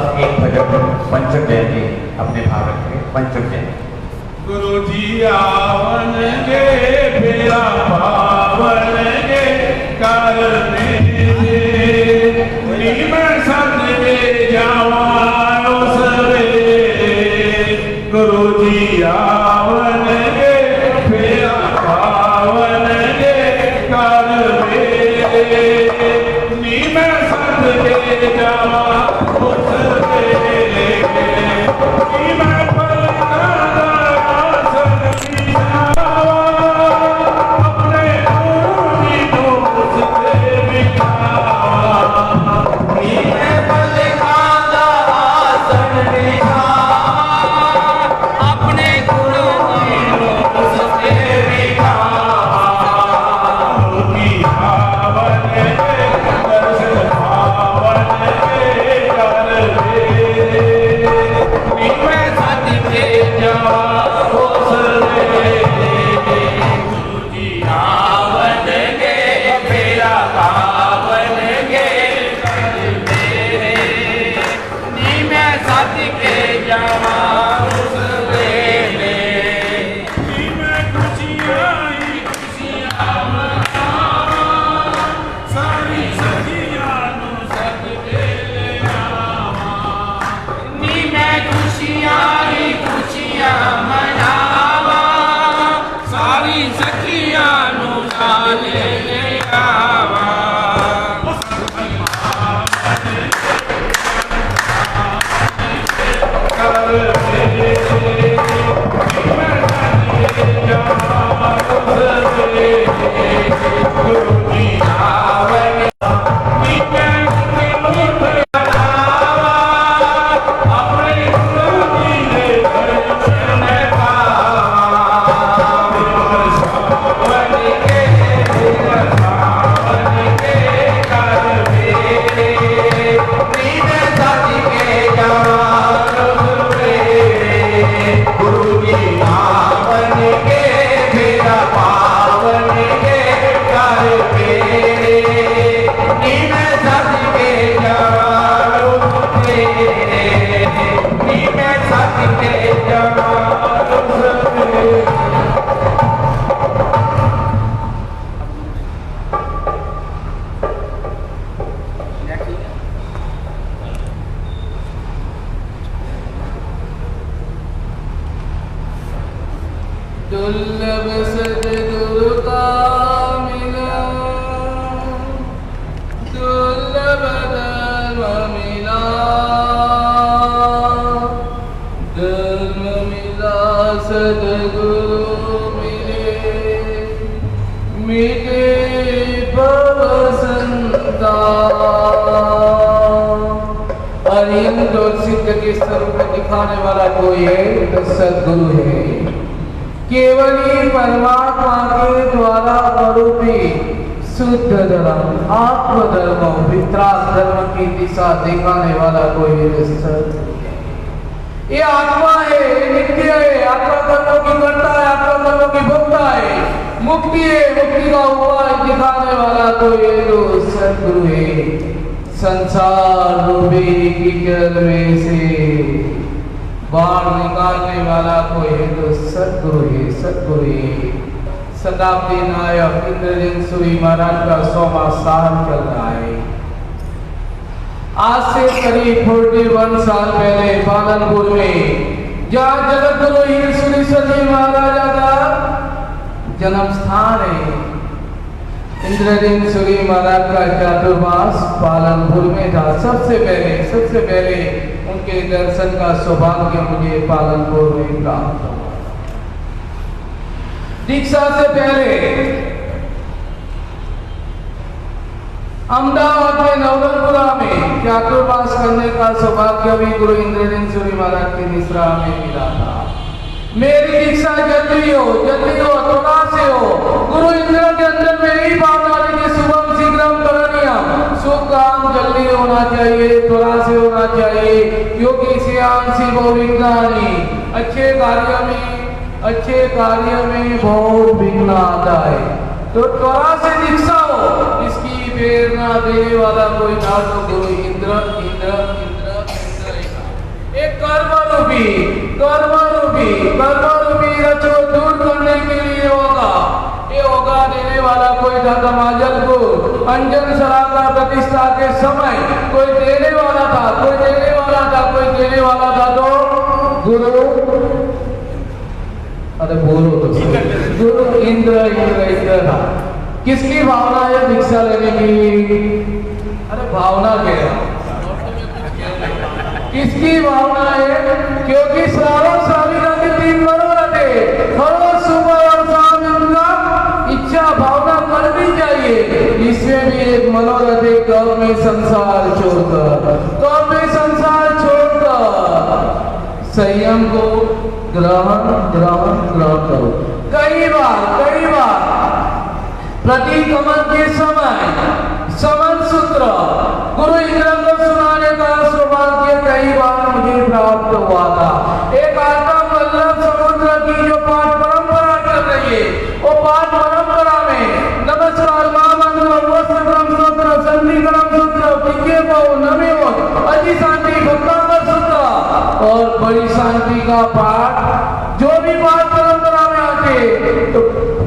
बाद एक भजन पंचम जयंती अपने भाग रखेंगे। पंचम जयंती गुरु जी आवन गे फेरा पावन गे करने मैं सत में जावा सवे गुरु जी आवन गे फेरा पावन गे करने मैं सत में जावा दुर्लभ सद्गुरु का मिला, दुर्लभ धर्म मिला, धर्म मिला सद्गुरु मिले, मिटे भव संताप। अरिहंत और सिद्ध के स्वरूप दिखाने वाला कोई है तो सद्गुरु है। केवल ही परमात्मा के द्वारा स्वरूपी शुद्ध धर्म आत्म धर्म वित्रास धर्म की दिशा दिखाने वाला कोई ये आत्मा है, नित्य है, आत्मा कर्मों की करता है, आत्मा कर्मों की भोगता है, मुक्ति है, मुक्ति का उपाय दिखाने वाला कोई तो सद्गुरु है। संसार रूपी कीचड़ में से बाढ़ निकालने वाला कोई है तो सद्गुरु है, सद्गुरु है। शताब्दी नायक इंद्रजीत सूरी महाराज का 100वां साल चल रहा है। आज से करीब 41 साल पहले पालनपुर में जहाँ जगत गुरु हीरसूरीश्वर जी महाराजा का जन्म स्थान है, इंद्रजीत सूरी महाराज का चातुर्मास पालनपुर में था। सबसे पहले उनके दर्शन का सौभाग्य मुझे पालनपुर में प्राप्त हुआ। दीक्षा से पहले अहमदाबाद में नवरंगपुरा में चातुर्मास करने का सौभाग्य भी गुरु इंद्रजीत सूरी महाराज की निश्रा में मिला था। मेरी दीक्षा जल्दी हो, थोड़ा से हो। गुरु इंद्र के अंदर में ही बात आ रही है, शुभम शीघ्रम करणीयम, शुभ काम जल्दी होना चाहिए, थोड़ा से होना चाहिए, क्योंकि श्रेयांसी बहुविघ्नानि, अच्छे कार्य में बहुत विघ्न आता है। तो थोड़ा से दीक्षा हो, इसकी प्रेरणा देने वाला कोई ना तो गुरु इंद्र इंद्र इंद्र इंद्र कर्मरूपी रचो दूर करने के लिए होगा। ये होगा देने वाला कोई था समाजल को अंजन सराका प्रतिष्ठा के समय कोई देने वाला था तो गुरु, अरे बोलो तो गुरु इंद्र था। किसकी भावना है दीक्षा लेने की? अरे भावना क्या है? किसकी भावना है? क्योंकि श्रावण साविका के 3 मनोरथ है। हर सुबह और शाम इनका इच्छा भावना करनी चाहिए। इसमें भी एक मनोरथ है, कब में संसार छोड़कर संयम को ग्रहण करो। कई बार प्रतिक्रमण के समय समन सूत्र गुरु इंद्र को सुनाने का सौभाग्य कई बार मुझे प्राप्त हुआ था। एक आत्मा वल्लभ समुद्र की जो पाठ परंपरा चल रही है, वो पाठ परंपरा में नमस्कार महामंत्र वस्त्रक्रम सूत्र संधिक्रम सूत्र विज्ञे बहु नमेव अति शांति भक्तांबर सूत्र और बड़ी शांति का पाठ जो भी पाठ परंपरा में आते तो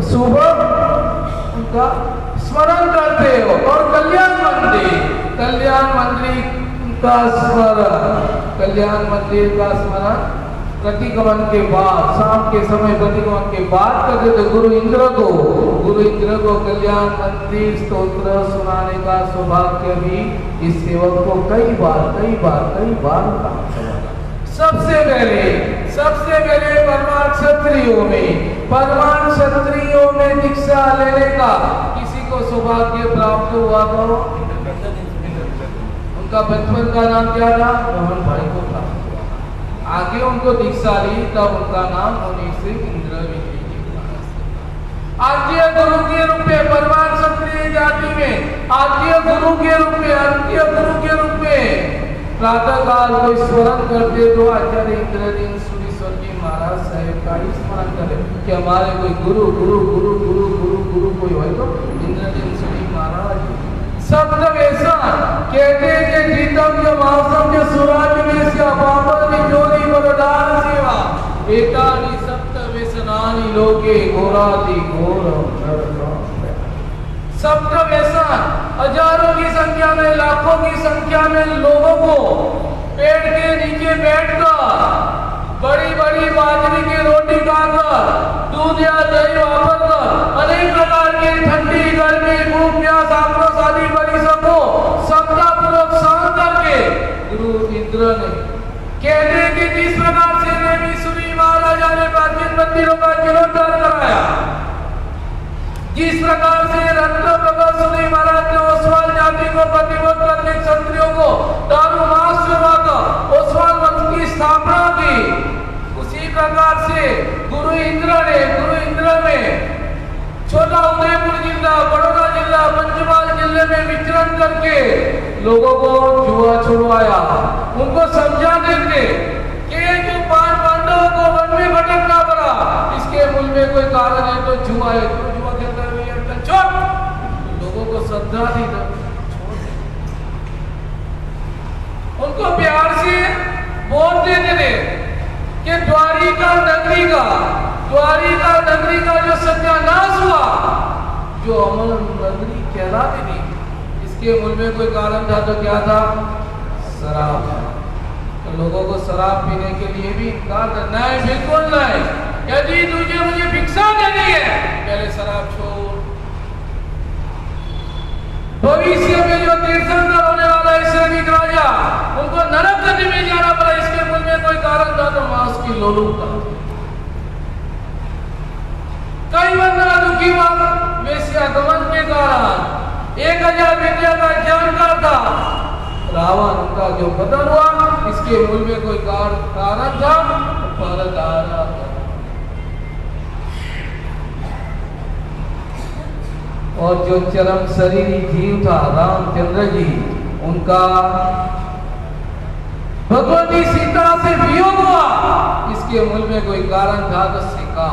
सुबह उनका स्मरण करते हो। और कल्याण मंदिर का स्मरण प्रतिक्रमण के बाद, शाम के समय प्रतिक्रमण के बाद करते थे। गुरु इंद्र को कल्याण मंदिर स्तोत्र सुनाने का सौभाग्य भी इस सेवक को कई बार प्राप्त हुआ। सबसे पहले परमाण क्षत्रियों में दीक्षा लेने का किसी को सौभाग्य प्राप्त हुआ तो उनका बचपन का नाम क्या था? मोहन भाई को प्राप्त हुआ। आगे उनको दीक्षा ली तब उनका नाम होने से इंद्र आद्य गुरु के रूप में परमाण क्षत्रिय जाति में आद्य गुरु के रूप में प्रातः काल को स्मरण करते तो आचार्य इंद्रदीन सूरीश्वर जी महाराज साहेब का ही स्मरण करे कि हमारे कोई गुरु कोई हो तो इंद्रदीन सूरी महाराज। सप्तवेशन कहते कि जीतम जो महासम जो सुराज में से पावन जोरी बरदान सेवा एतानि सप्तवेशनानि लोके घोराति घोर नरक। सप्तवेशन हजारों की संख्या में, लाखों की संख्या में लोगों को पेड़ के नीचे बैठकर बड़ी बाजरी की रोटी खाकर दूध या दही वापरकर अनेक प्रकार की ठंडी गर्मी भूख प्यास आक्रोश आदि परिसर को सप्ताहपूर्वक सहन करके गुरु इंद्र ने कहते कि जिस प्रकार से देवी सूरी महाराजा ने प्राचीन मंदिरों का जीर्णोद्धार कराया, जिस प्रकार से रत्न प्रभा सूरी महाराज ने ओसवाल जाति को प्रतिबद्ध करके क्षत्रियों को दारू मास चुराकर ओसवाल वंश की स्थापना की, उसी प्रकार से गुरु इंद्र में छोटा उदयपुर जिला, बड़ौदा जिला, पंचमहाल जिले में विचरण करके लोगों को जुआ छुड़वाया। उनको समझा देते कि जो 5 पांडवों को वन में भटकना पड़ा इसके मूल में कोई कारण है तो जुआ है। लोगों को श्रद्धा दी तो उनको प्यार से बोल देते थे कि द्वारिका नगरी का जो सत्यानाश हुआ, जो अमर नगरी कहलाती थी, इसके मूल में कोई कारण था तो क्या था? शराब। तो लोगों को शराब पीने के लिए भी इनकार करना है, बिल्कुल नहीं। यदि तुझे मुझे भिक्षा देनी है पहले शराब छोड़। भविष्य में जो तीर्थंकर होने वाला है श्रेणी राजा, उनको नरक गति में जाना पड़ा, इसके मूल में कोई कारण था तो मांस की लोलुपता। कई बंदा दुखी हुआ वेश्यागमन के कारण, 1000 विद्या का जानकार था रावण, उनका जो बदल हुआ इसके मूल में कोई कारण था परदारा। और जो चरम शरीरी जीव था रामचंद्र जी, उनका भगवती सीता से वियोग हुआ, इसके मूल में कोई कारण था तो सिखा।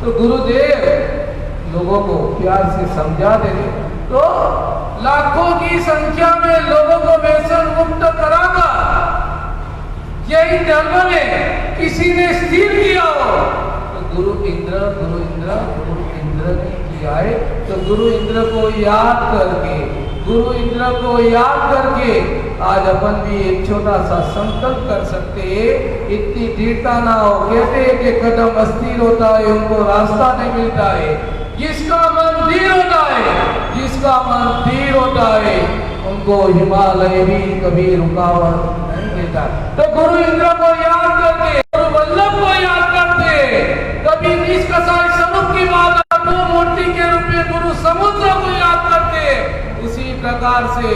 तो गुरुदेव लोगों को प्यार से समझा देते तो लाखों की संख्या में लोगों को व्यसन मुक्त कराकर यही धर्म में किसी ने स्थिर किया हो तो गुरु इंद्र ने किया है। तो गुरु इंद्र को याद करके आज अपन भी एक छोटा सा संकल्प कर सकते हैं। इतनी दृढ़ता ना हो। कहते हैं कि कदम अस्थिर होता है उनको रास्ता नहीं मिलता है। जिसका मन धीर होता है उनको हिमालय भी कभी रुकावट नहीं देता। तो गुरु इंद्र को याद करके, गुरु वल्लभ को याद करते, कभी निष्कषाय स्वरूप की बात मूर्ति के रूप में गुरु समुद्र को याद करते। उसी प्रकार से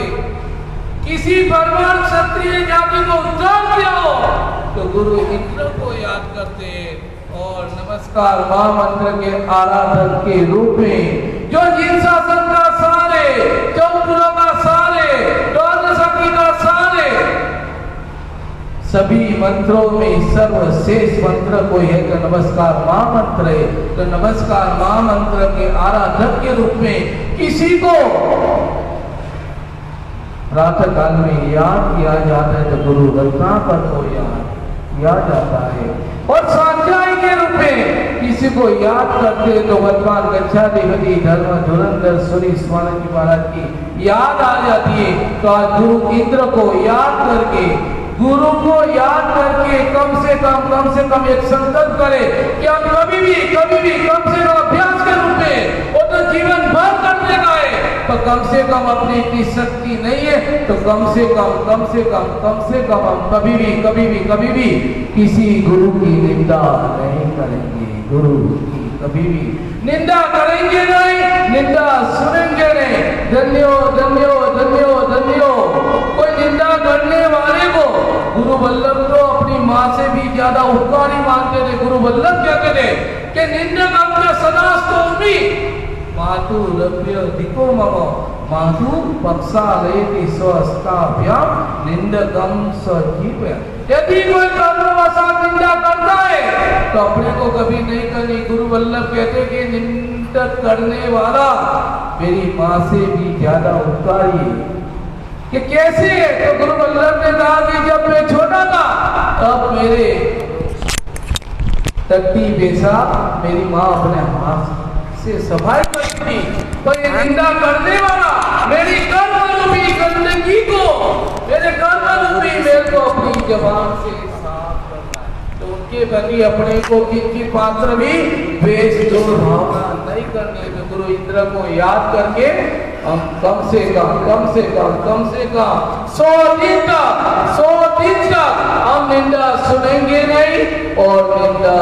किसी ब्राह्मण क्षत्रिय जाति को उद्धार किया हो तो गुरु इंद्र को याद करते और नमस्कार महामंत्र के आराधन के रूप में जो जिन शासन का सार है, चौपुरों का सार है, द्वादशी का सार है, सभी मंत्रों में सर्वश्रेष्ठ मंत्र कोई है तो नमस्कार महामंत्र है। तो नमस्कार महामंत्र के आराधक के रूप में किसी को प्रातः काल में याद किया जाता है तो गुरु रत्नाकर को याद किया जाता है। और स्वाध्याय के रूप में किसी को याद करते तो वर्तमान गच्छाधिपति धर्म धुरंधर सूर्य स्वामी जी महाराज की याद आ जाती है। तो आज गुरु इंद्र को याद करके, गुरु को याद करके कम से कम एक संकल्प करे कि हम कभी भी कम से कम अभ्यास के रूप में वो तो जीवन भर करने का है। तो कम से कम अपनी इतनी शक्ति नहीं है तो कम से कम हम कभी भी किसी गुरु की निंदा नहीं करेंगे। गुरु की कभी भी निंदा करेंगे नहीं, निंदा सुनेंगे नहीं। धन्यो कोई निंदा करने वाले को गुरु वल्लभ तो अपनी माँ से भी ज्यादा उपकारी मानते थे। गुरु वल्लभ क्या कहते कि निंदक अपने सदास्तोमी मातु लभ्य दिको मम मातु पक्षालयति स्वस्ताभ्याम निंदकम सजीव। यदि कोई कर्मवशात निंदा करता है तो अपने को कभी नहीं करनी। गुरु वल्लभ कहते कि निंदक करने वाला मेरी माँ से भी ज्यादा उपकारी है। कि कैसे? तो गुरु वल्लभ ने कहा कि जब मैं छोटा था तब मेरे टट्टी बेसा मेरी माँ अपने हाथ से सफाई करती थी। तो ये निंदा करने वाला मेरी कर्म रूपी गंदगी को, मेरे कर्म रूपी मेल को अपनी जबान से साफ करना है। तो उनके प्रति अपने को किसी पात्र भी द्वेष जोर भावना नहीं करने। तो गुरु इंद्र को याद करके हम कम से कम 100 दिन तक हम निंदा सुनेंगे नहीं और निंदा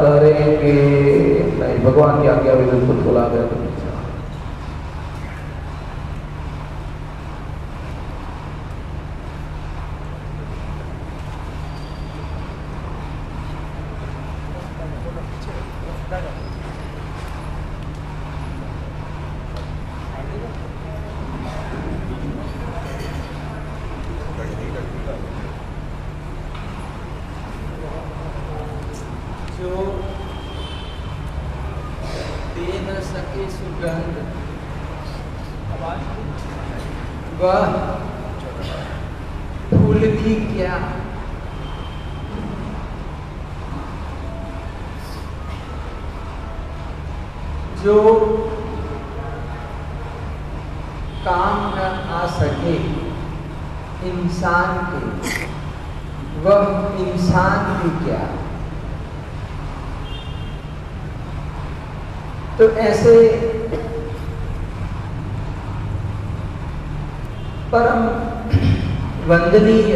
करेंगे नहीं। भगवान की आज्ञा भी बिल्कुल बोला गया तो जो दे न सके सुगंध वह फूल भी क्या, जो काम न आ सके इंसान के वह इंसान भी क्या। तो ऐसे परम वंदनीय,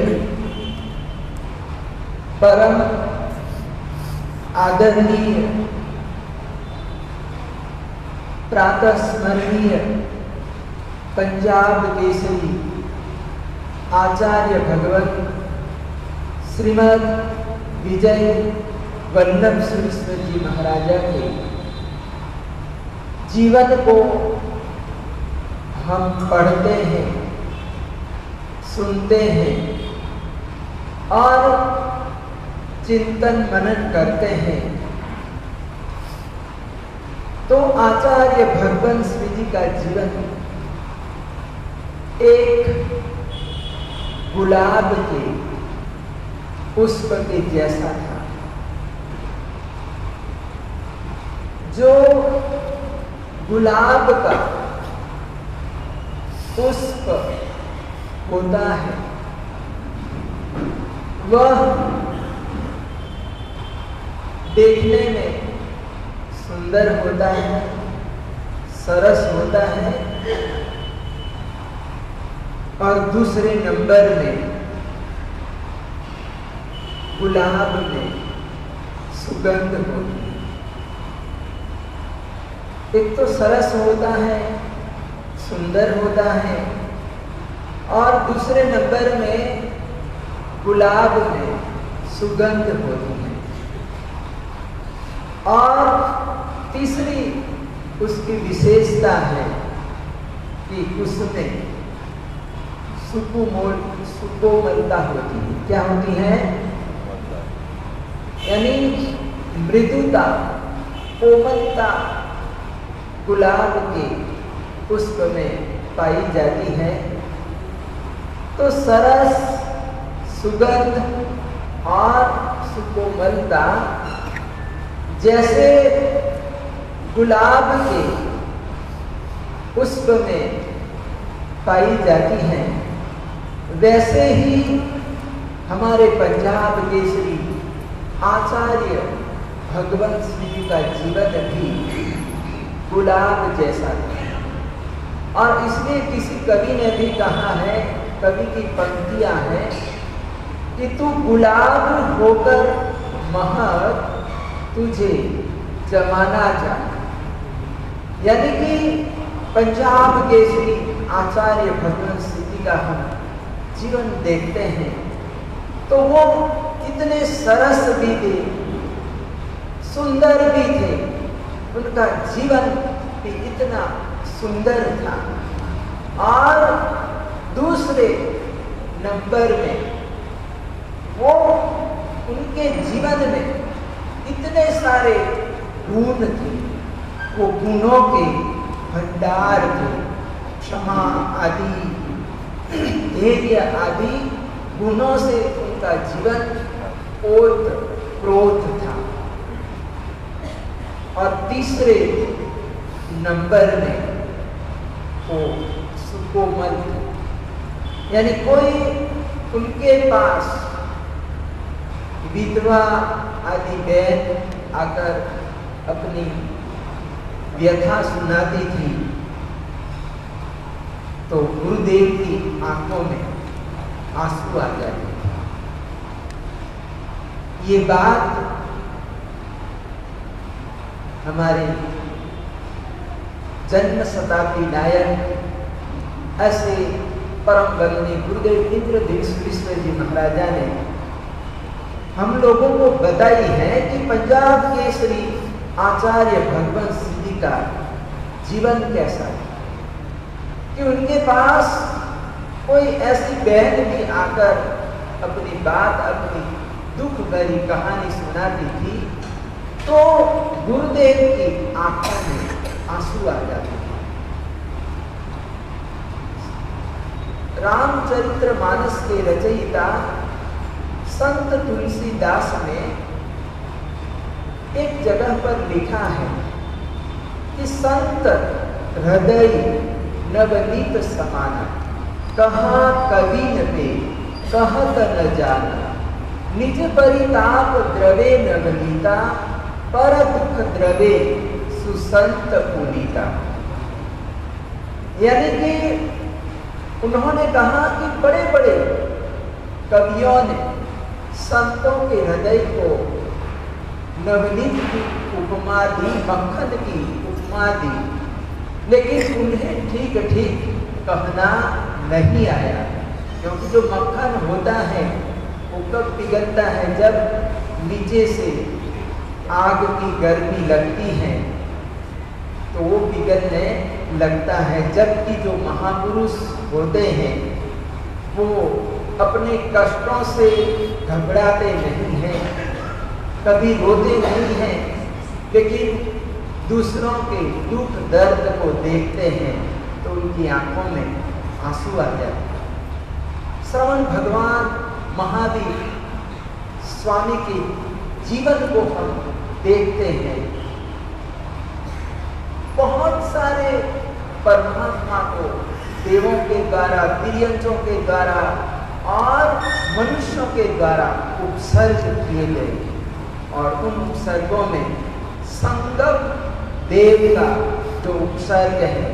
परम आदरणीय, प्रातः स्मरणीय पंजाब केसरी आचार्य भगवत श्रीमद विजय वल्लभ सूरी जी महाराजा के जीवन को हम पढ़ते हैं, सुनते हैं और चिंतन मनन करते हैं तो आचार्य भगवंत श्री जी का जीवन एक गुलाब के पुष्प के जैसा था। जो गुलाब का पुष्प होता है वह देखने में सुंदर होता है, सरस होता है, और दूसरे नंबर में गुलाब में सुगंध होती है। एक तो सरस होता है, सुंदर होता है, और दूसरे नंबर में गुलाब में सुगंध होती है, और तीसरी उसकी विशेषता है कि उसमें सुकोमलता होती है। क्या होती है? यानी मृदुता, कोमलता गुलाब के पुष्प में पाई जाती है। तो सरस, सुगंध और सुकोमलता जैसे गुलाब के पुष्प में पाई जाती हैं, वैसे ही हमारे पंजाब केसरी आचार्य भगवंत श्री जी का जीवन भी गुलाब जैसा था। और इसलिए किसी कवि ने भी कहा है, कवि की पंक्तियां हैं कि तू गुलाब होकर महक तुझे जमाना जाए। यानी कि पंजाब केसरी आचार्य भगवंत श्री जी का हम जीवन देखते हैं तो वो इतने सरस भी थे, सुंदर भी थे, उनका जीवन भी इतना सुंदर था। और दूसरे नंबर में वो उनके जीवन में इतने सारे गुण थे, वो गुणों के भंडार थे। क्षमा आदि, धैर्य आदि गुणों से उनका जीवन ओतप्रोत था। और तीसरे नंबर में वो सुकोमल थे, यानी कोई उनके पास विधवा आदि बहन आकर अपनी व्यथा सुनाती थी तो गुरुदेव की आंखों में आंसू आ जाते थे। ये बात हमारे जन्म शताब्दी नायक ऐसे परम वंदनीय गुरुदेव इंद्रदेव सुरेश्वर जी महाराजा ने हम लोगों को बताई है कि पंजाब केसरी आचार्य भगवंत श्री जी का जीवन कैसा है, कि उनके पास कोई ऐसी बहन भी आकर अपनी बात, अपनी दुख भरी कहानी सुनाती थी तो गुरुदेव की आंखों में आंसू आ जाते थे। रामचरितमानस के रचयिता संत तुलसीदास ने एक जगह पर लिखा है कि संत हृदय नवनीत समाना, कहाँ कवि न पे कहत न जाना, निज परिताप द्रवे नवनीता, पर दुख द्रवे सुसंत पुनीता। यानी कि उन्होंने कहा कि बड़े बड़े कवियों ने संतों के हृदय को नवनीत की उपमा दी, मक्खन की उपमा दी, लेकिन उन्हें ठीक ठीक कहना नहीं आया। क्योंकि जो मक्खन होता है वो कब पिघलता है? जब नीचे से आग की गर्मी लगती है तो वो पिघलने लगता है। जबकि जो महापुरुष होते हैं वो अपने कष्टों से घबराते नहीं हैं, कभी रोते नहीं हैं, लेकिन दूसरों के दुख दर्द को देखते हैं तो उनकी आंखों में आंसू आ जाते हैं। श्रवण भगवान महावीर स्वामी के जीवन को हम देखते हैं, बहुत सारे परमात्मा को देवों के द्वारा, तिर्यंचों के द्वारा और मनुष्यों के द्वारा उपसर्ग किए गए, और उन उपसर्गों में संगम देव का जो उपसर्ग है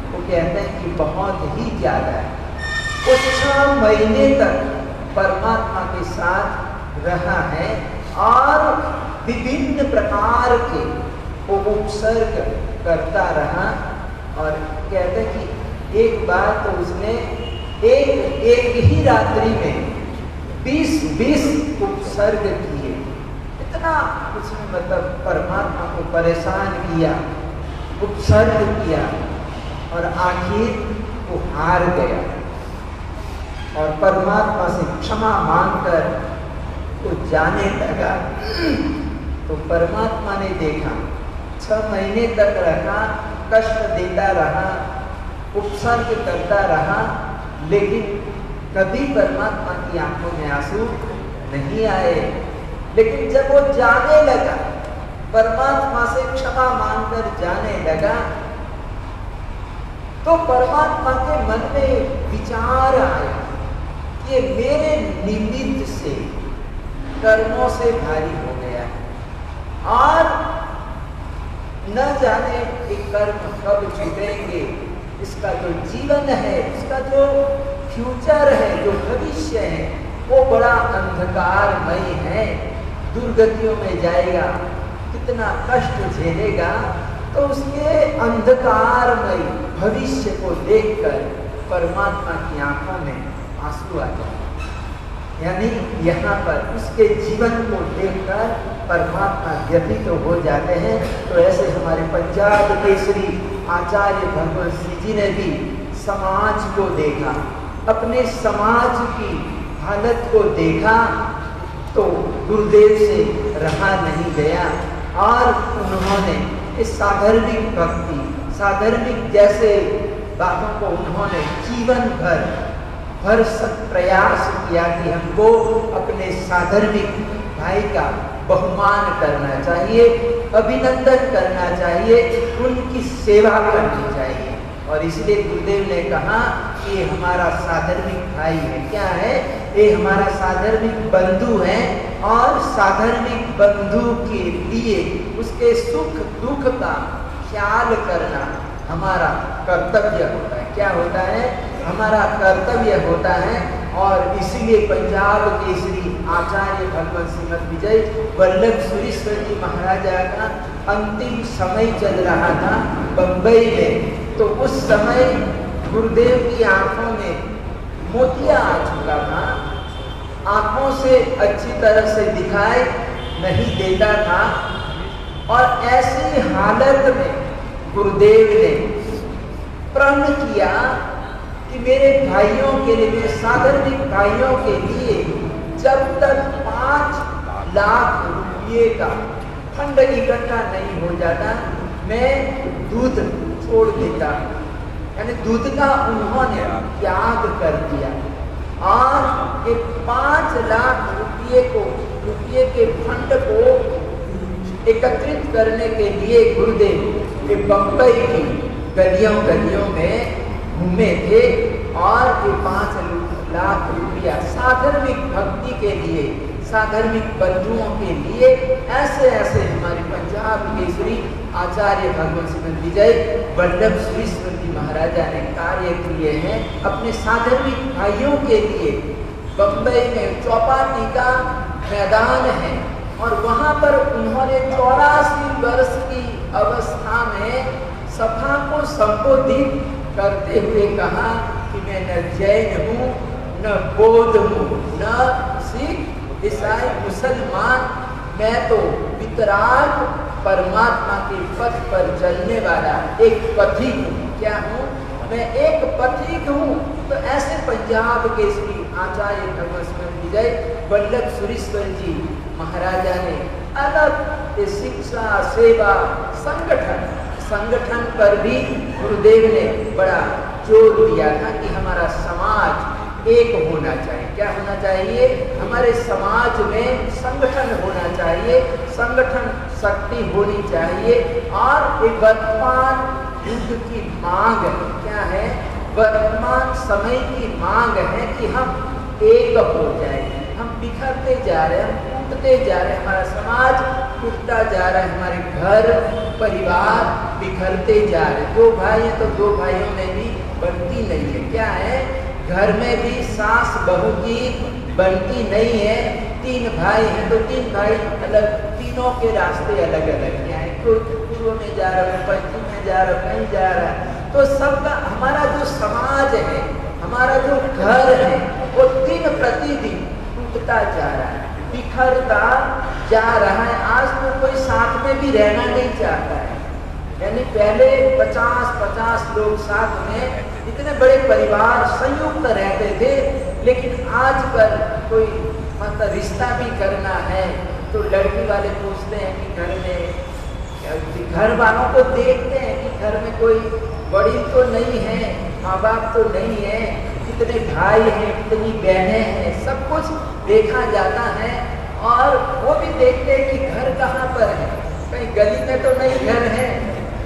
वो कहते हैं कि बहुत ही ज्यादा है। वो 6 महीने तक परमात्मा के साथ रहा है और विभिन्न प्रकार के वो उपसर्ग करता रहा, और कहते हैं कि एक बार तो उसने एक ही रात्रि में 20 उपसर्ग किए। इतना उसने मतलब परमात्मा को परेशान किया, उपसर्ग किया, और आखिर वो हार गया और परमात्मा से क्षमा मांगकर वो जाने लगा। तो परमात्मा ने देखा 6 महीने तक रहा, कष्ट देता रहा, उपसर्ग करता रहा, लेकिन कभी परमात्मा की आंखों में आंसू नहीं आए। लेकिन जब वो जाने लगा, परमात्मा से क्षमा मांगकर जाने लगा, तो परमात्मा के मन में विचार आया कि मेरे निमित्त से कर्मों से भारी हो गया और न जाने ये कर्म कब छूटेंगे। इसका जो जीवन है, इसका जो फ्यूचर है, जो भविष्य है, वो बड़ा अंधकारमय है, दुर्गतियों में जाएगा, कितना कष्ट झेलेगा। तो उसके अंधकारमय भविष्य को देखकर परमात्मा की आंखों में आंसू आ जाए, यानी यहाँ पर उसके जीवन को देखकर परमात्मा व्यथित हो जाते हैं। तो ऐसे हमारे पंजाब केसरी आचार्य भगवत श्री जी ने भी समाज को देखा, अपने समाज की हालत को देखा, तो गुरुदेव से रहा नहीं गया और उन्होंने इस साधर्मिक भक्ति, साधर्मिक जैसे बातों को उन्होंने जीवन भर प्रयास किया कि हमको अपने साधर्मिक भाई का बहुमान करना चाहिए, अभिनंदन करना चाहिए, उनकी सेवा करनी चाहिए। और इसलिए गुरुदेव ने कहा कि ये हमारा साधर्मिक भाई है। क्या है? ये हमारा साधर्मिक बंधु है, और साधर्मिक बंधु के लिए उसके सुख दुख का ख्याल करना हमारा कर्तव्य होता है। क्या होता है? हमारा कर्तव्य होता है। और इसीलिए पंजाब केसरी आचार्य भगवत श्रीमद विजय वल्लभ सुरीश्वर जी महाराजा का अंतिम समय चल रहा था बंबई में। तो उस समय गुरुदेव की आंखों में मोतिया आ चुका था, आंखों से अच्छी तरह से दिखाई नहीं देता था, और ऐसी हालत में गुरुदेव ने प्रण किया कि मेरे भाइयों के लिए, मेरे साधर्मिक भाइयों के लिए जब तक 5 लाख रुपये का फंड इकट्ठा नहीं हो जाता, मैं दूध छोड़ देता। यानी दूध का उन्होंने त्याग कर दिया, और ये 5 लाख रुपये के फंड को एकत्रित करने के लिए गुरुदेव ये बंबई की गलियों में घूमे थे, और ये 5 लाख रुपया साधर्मिक भक्ति के लिए, साधर्मिक बंधुओं के लिए ऐसे हमारे पंजाब केसरी आचार्य भगवत श्रीमद विजय वल्लभ सुरीश्वर जी महाराजा ने कार्य किए हैं अपने साधर्मिक भाइयों के लिए। बंबई में चौपाटी का मैदान है, और वहाँ पर उन्होंने 84 वर्ष की अवस्था में सभा को संबोधित करते हुए कहा कि मैं न जैन हूँ, न बौद्ध हूँ, न सिख, ईसाई, मुसलमान, मैं तो वितराग परमात्मा के पथ पर चलने वाला एक पथिक हूँ। क्या हूँ? मैं एक पथिक हूँ। तो ऐसे पंजाब केसरी आचार्य भगवत श्रीमद विजय वल्लभ सुरीश्वर जी महाराजा ने अलग शिक्षा, सेवा, संगठन पर भी गुरुदेव ने बड़ा जोर दिया था कि हमारा समाज एक होना चाहिए। क्या होना चाहिए? हमारे समाज में संगठन संगठन शक्ति होनी चाहिए। और एक वर्तमान युग की मांग क्या है? वर्तमान समय की मांग है कि हम एक हो जाए। हम बिखरते जा रहे हैं, हम टूटते जा रहे हैं, हमारा समाज टूटता जा रहा है, हमारे घर परिवार बिखरते जा रहे हैं। दो भाई हैं तो दो भाइयों में भी बनती नहीं है। क्या है? घर में भी सास बहू की बनती नहीं है। तीन भाई हैं तो तीन भाई अलग, तीनों के रास्ते अलग अलग हैं। कोई पूर्व में जा रहा है, पश्चिम में जा रहा है, कहीं जा रहा है। तो सबका हमारा जो समाज है, हमारा जो घर है, वो दिन प्रतिदिन टूटता जा रहा है, बिखरता जा रहा है। आज तो कोई साथ में भी रहना नहीं चाहता है। यानी पहले 50-50 लोग साथ में इतने बड़े परिवार संयुक्त रहते थे, लेकिन आजकल कोई मतलब रिश्ता भी करना है तो लड़की वाले पूछते हैं कि घर में, घर वालों को देखते हैं कि घर में कोई बड़ी तो नहीं है, माँ बाप तो नहीं है, कितने भाई हैं, कितनी बहनें हैं, सब कुछ देखा जाता है। और वो भी देखते हैं कि घर कहाँ पर है, कहीं गली में तो नहीं घर है।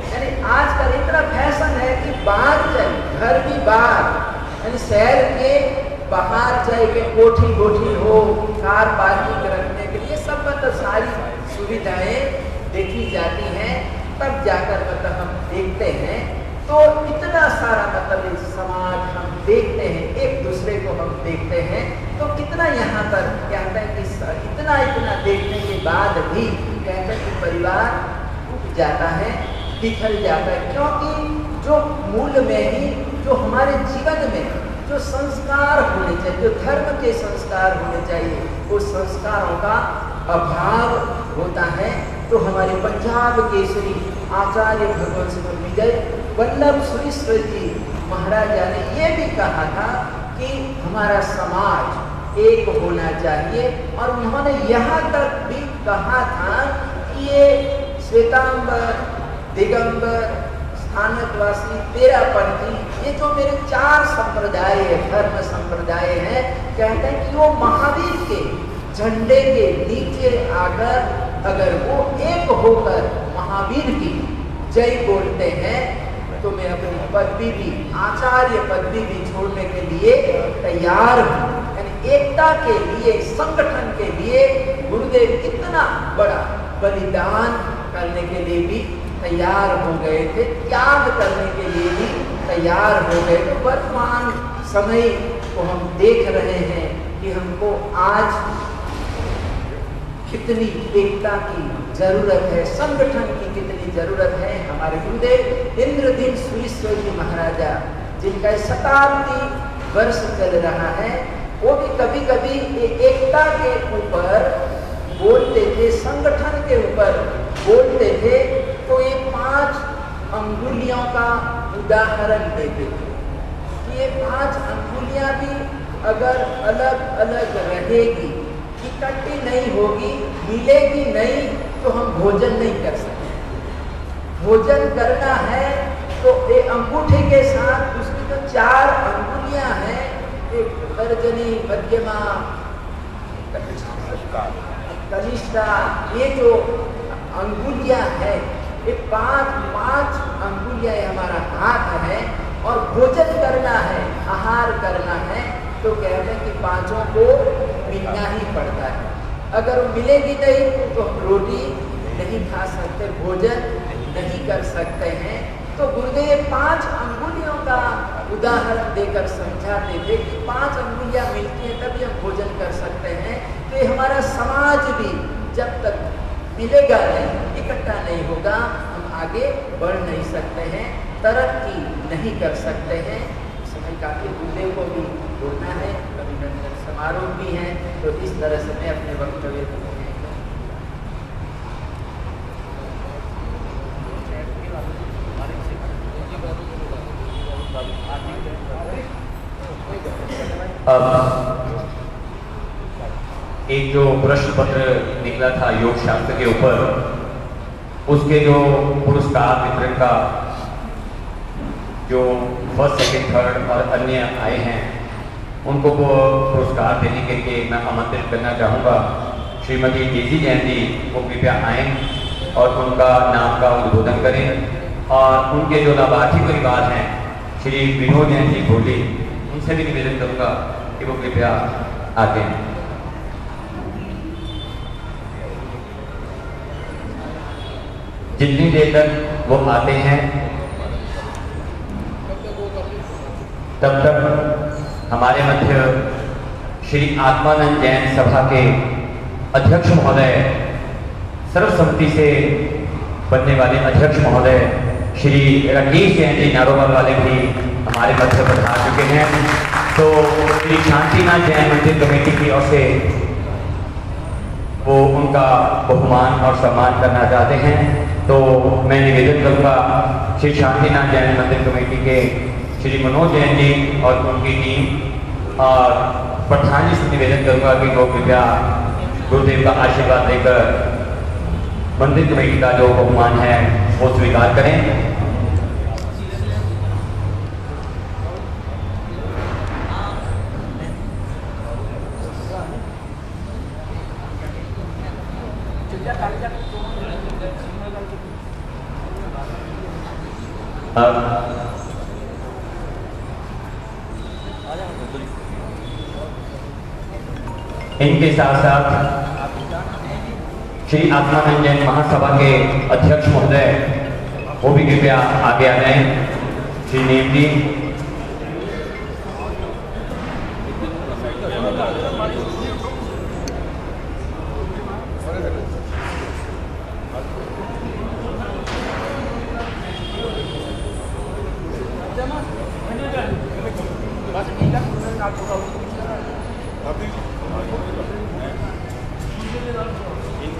यानी आजकल इतना फैशन है कि बाहर चाहिए, घर भी बाहर, यानी शहर के बाहर चाहिए, कोठी कोठी हो, कार पार्किंग रखने के लिए, सब मतलब सारी सुविधाएं देखी जाती हैं। तब जाकर मतलब हम देखते हैं तो इतना सारा मतलब इस समाज हम देखते हैं, एक दूसरे को हम देखते हैं तो कितना यहाँ पर कहते हैं कि इतना देखने के बाद भी कहते हैं कि परिवार टूट जाता है, बिखर जाता है। क्योंकि जो मूल में ही, जो हमारे जीवन में जो संस्कार होने चाहिए, जो धर्म के संस्कार होने चाहिए, उस संस्कारों का अभाव होता है। तो हमारे पंजाब केसरी आचार्य भगवत सिंह विजय वल्लभ सुरेश्वर जी महाराजा ने ये भी कहा था कि हमारा समाज एक होना चाहिए। और उन्होंने यहाँ तक भी कहा था कि ये श्वेतांबर, दिगंबर, स्थानकवासी, तेरापंथी, ये जो मेरे 4 संप्रदाय है, धर्म संप्रदाय हैं, कहते हैं कि वो महावीर के झंडे के नीचे आकर अगर वो एक होकर महावीर की जय बोलते हैं तो मैं अपनी पदवी भी, आचार्य पदवी भी छोड़ने के लिए तैयार हूँ। यानी एकता के लिए, संगठन के लिए गुरुदेव कितना बड़ा बलिदान करने के लिए भी तैयार हो गए थे, त्याग करने के लिए भी तैयार हो गए। तो वर्तमान समय को हम देख रहे हैं कि हमको आज कितनी एकता की जरूरत है, संगठन की कितनी जरूरत है। हमारे गुरुदेव इंद्रदीन सुरेश्वर जी महाराजा, जिनका शताब्दी वर्ष चल रहा है, वो भी कभी कभी एकता के ऊपर बोलते थे, संगठन के ऊपर बोलते थे, तो ये 5 अंगुलियों का उदाहरण देते थे कि ये 5 अंगुलियां भी अगर अलग अलग रहेगी, इकट्ठी नहीं होगी, मिलेगी नहीं, तो हम भोजन नहीं कर सकते। भोजन करना है तो एक अंगूठे के साथ उसकी जो 4 अंगुलियां हैं, एक तर्जनी, मध्यमा, कनिष्ठा, ये जो अंगुलियां हैं, ये 5 अंगुलियां हमारा हाथ है। और भोजन करना है, आहार करना है, तो कहते हैं कि 5 को मिलना ही पड़ता है। अगर वो मिलेगी नहीं तो हम रोटी नहीं खा सकते, भोजन नहीं कर सकते हैं। तो गुरुदेव 5 अंगुलियों का उदाहरण देकर समझाते थे कि 5 अंगुलियां मिलती हैं तभी हम भोजन कर सकते हैं। तो ये हमारा समाज भी जब तक मिलेगा नहीं, इकट्ठा नहीं होगा, हम आगे बढ़ नहीं सकते हैं, तरक्की नहीं कर सकते हैं। समय काफी गुरुदेव को भी बोलना है, अभिनंदन समारोह भी है, तो इस तरह से मैं अपने वक्तव्य को अब एक जो प्रश्न पत्र निकला था योग शास्त्र के ऊपर, उसके जो पुरस्कार वितरण का जो 1st, 2nd, 3rd और अन्य आए हैं, उनको वो पुरस्कार देने के लिए मैं आमंत्रित करना चाहूँगा। श्रीमती डेजी जैन जी वो कृपया आएँ और उनका नाम का उद्बोधन करें। और उनके जो लाभार्थी परिवार हैं श्री विनोद जैन जी भोली, उनसे भी निवेदन करूँगा कि वो कृपया आते हैं। जितनी देर तक वो आते हैं तब तक हमारे मध्य श्री आत्मानंद जैन सभा के अध्यक्ष महोदय, सर्वसम्मति से बनने वाले अध्यक्ष महोदय श्री राकेश जैन जी नारोवाल वाले भी हमारे मध्य पधार चुके हैं। तो श्री शांतिनाथ जैन मंदिर कमेटी की ओर से वो उनका बहुमान और सम्मान करना चाहते हैं। तो मैं निवेदन करूँगा श्री शांतिनाथ जैन मंदिर कमेटी के श्री मनोज जैन जी और उनकी टीम और प्रधान जी से निवेदन करूँगा कि वो कृपया गुरुदेव का आशीर्वाद लेकर मंदिर कमेटी का जो बहुमान है वो स्वीकार करें। इनके साथ साथ श्री आत्मानंद जैन महासभा के अध्यक्ष महोदय वो भी कृपया आगे आ जाएं। श्री नेम जी,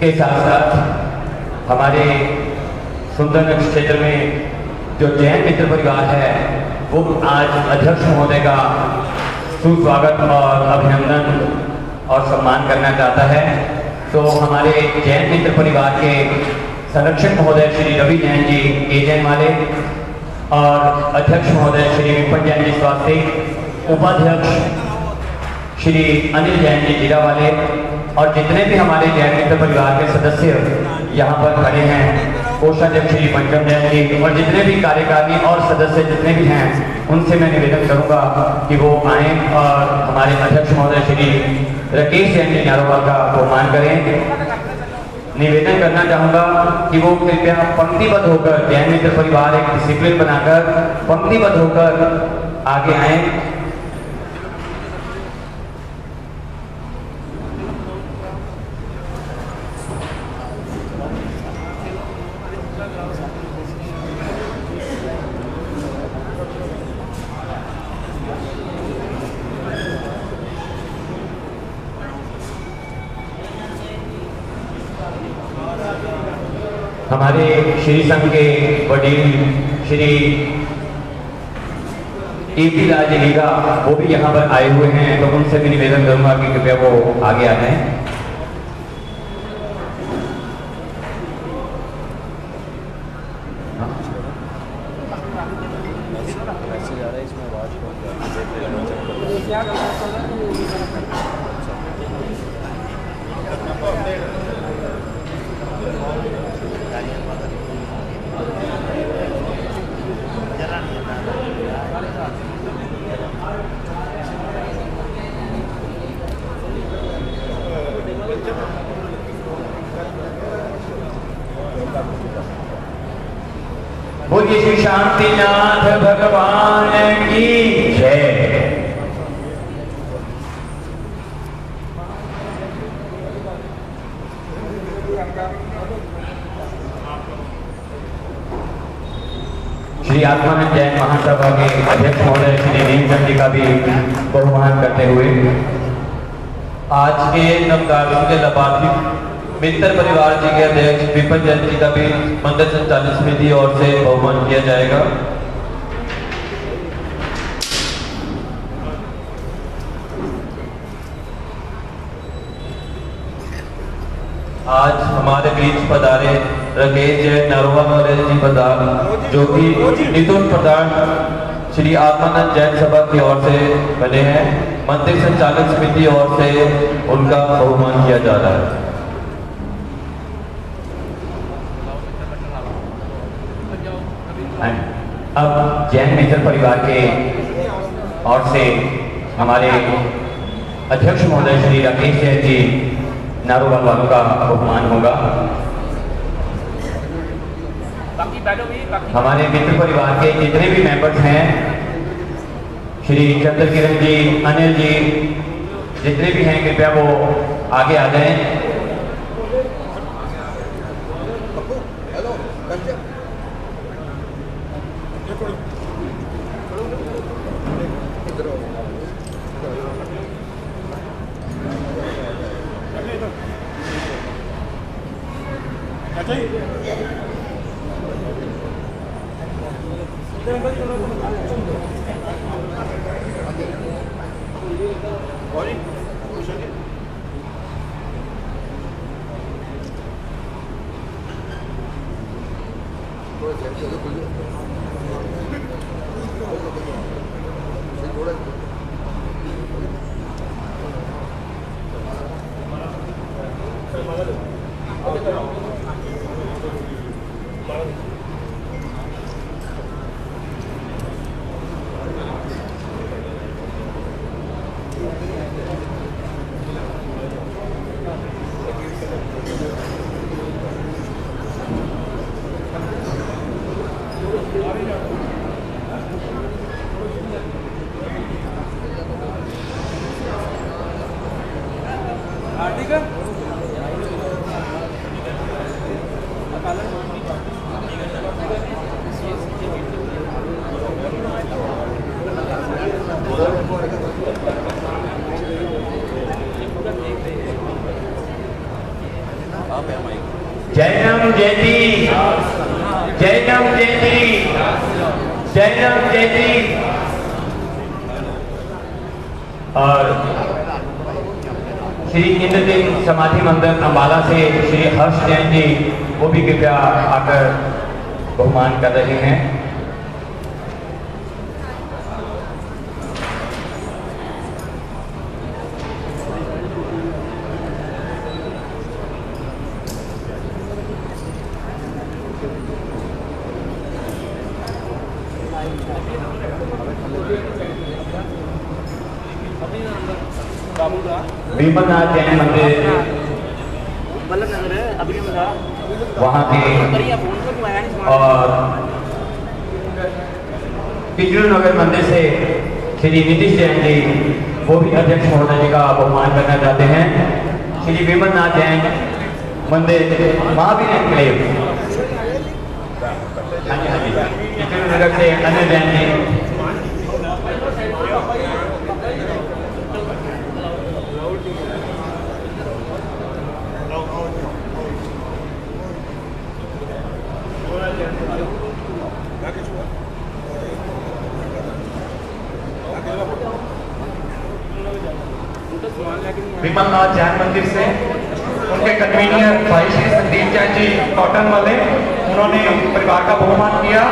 के साथ साथ हमारे सुंदरनगर क्षेत्र में जो जैन मित्र परिवार है वो आज अध्यक्ष महोदय का सुस्वागत और अभिनंदन और सम्मान करना चाहता है। तो हमारे जैन मित्र परिवार के संरक्षक महोदय श्री रवि जैन जी ए जैन वाले और अध्यक्ष महोदय श्री विपिन जैन जी स्वास्थ्य, उपाध्यक्ष श्री अनिल जैन जी जीरा वाले और जितने भी हमारे जैन मित्र परिवार के सदस्य यहाँ पर खड़े हैं, कोषाध्यक्ष श्री पंचम जैन जी और जितने भी कार्यकारिणी और सदस्य जितने भी हैं, उनसे मैं निवेदन करूंगा कि वो आएँ और हमारे अध्यक्ष महोदय श्री राकेश जैन जी नारोवाल का सम्मान करें। निवेदन करना चाहूँगा कि वो कृपया पंक्तिबद्ध होकर, जैन मित्र परिवार एक डिसिप्लिन बनाकर पंक्तिबद्ध होकर आगे आएँ। हमारे श्री संघ के वडील श्री AP राज लीगा वो भी यहाँ पर आए हुए हैं, तो उनसे भी निवेदन करूंगा कि कृपया वो आगे आ जाएं। बोलिए श्री शांतिनाथ भगवान की जय। श्री आत्मानंद जैन महासभा के अध्यक्ष महोदय श्री नीमचंद जी का भी बहुमान करते हुए आज के नवदार्शी के लाभार्थी मित्र परिवार जी के अध्यक्ष विपिन जैन जी का भी मंदिर संचालन समिति ओर से बहुमान किया जाएगा। आज हमारे बीच पधारे राकेश जैन नारोवाल वाले जी पधार, जो कि निधुन प्रधान श्री आत्मानंद जैन सभा की ओर से बने हैं। मंदिर संचालक समिति ओर से उनका बहुमान किया जा रहा है। अब जैन मित्र परिवार के ओर से हमारे अध्यक्ष महोदय श्री राकेश जैन जी नारोवाल वालों का बहुमान होगा। हमारे मित्र परिवार के जितने भी मेंबर्स हैं, श्री चंद्र किरण जी, अनिल जी, जितने भी हैं कृपया वो आगे आ जाएं। जैनम जयंती, जैनम जयंती, जैनम जयंती। और श्री इंद्रदेव समाधि मंदिर अम्बाला से श्री हर्ष जैन जी वो भी कृपया आकर बहुमान कर रहे हैं। विमलनाथ जैन मंदिर वहाँ के और पिछड़ू नगर मंदिर से श्री नीतीश जैन जी वो भी अध्यक्ष महोदय जी का बहुमान करना चाहते हैं। श्री विमलनाथ जैन मंदिर महावीर एनक्लेव, हाँ जी हाँ जी, पिछड़ू नगर से अनिल जैन जी। विमलनाथ जैन मंदिर से उनके कन्वीनियर भाई श्री संदीप जैन जी कॉटन वाले, उन्होंने परिवार का बहुमान किया।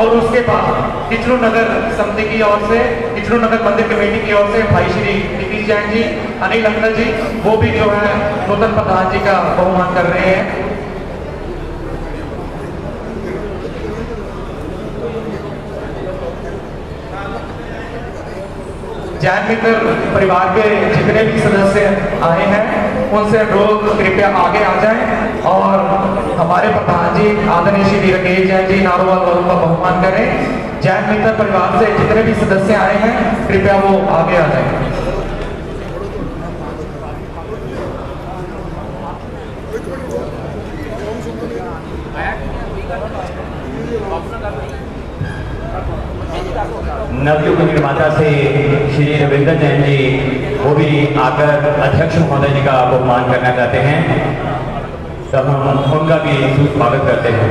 और उसके बाद पिछड़ू नगर समिति की ओर से, पिछड़ू नगर मंदिर कमेटी की ओर से भाई श्री नीतीश जैन जी, अनिल अंकल जी वो भी जो है नूतन प्रधान जी का बहुमान कर रहे हैं। जैन मित्र परिवार के जितने भी सदस्य आए हैं उनसे अनुरोध कृपया आगे आ जाएं और हमारे प्रधान जी आदरणीय श्री राकेश जैन जी नारोवाल वालों का बहुमान करें। जैन मित्र परिवार से जितने भी सदस्य आए हैं कृपया वो आगे आ जाएं। नवयुग निर्माता से श्री रविंद्र जैन जी वो भी आकर अध्यक्ष महोदय जी का बहुमान करना चाहते हैं, तो हम उनका भी सुस्वागत करते हैं।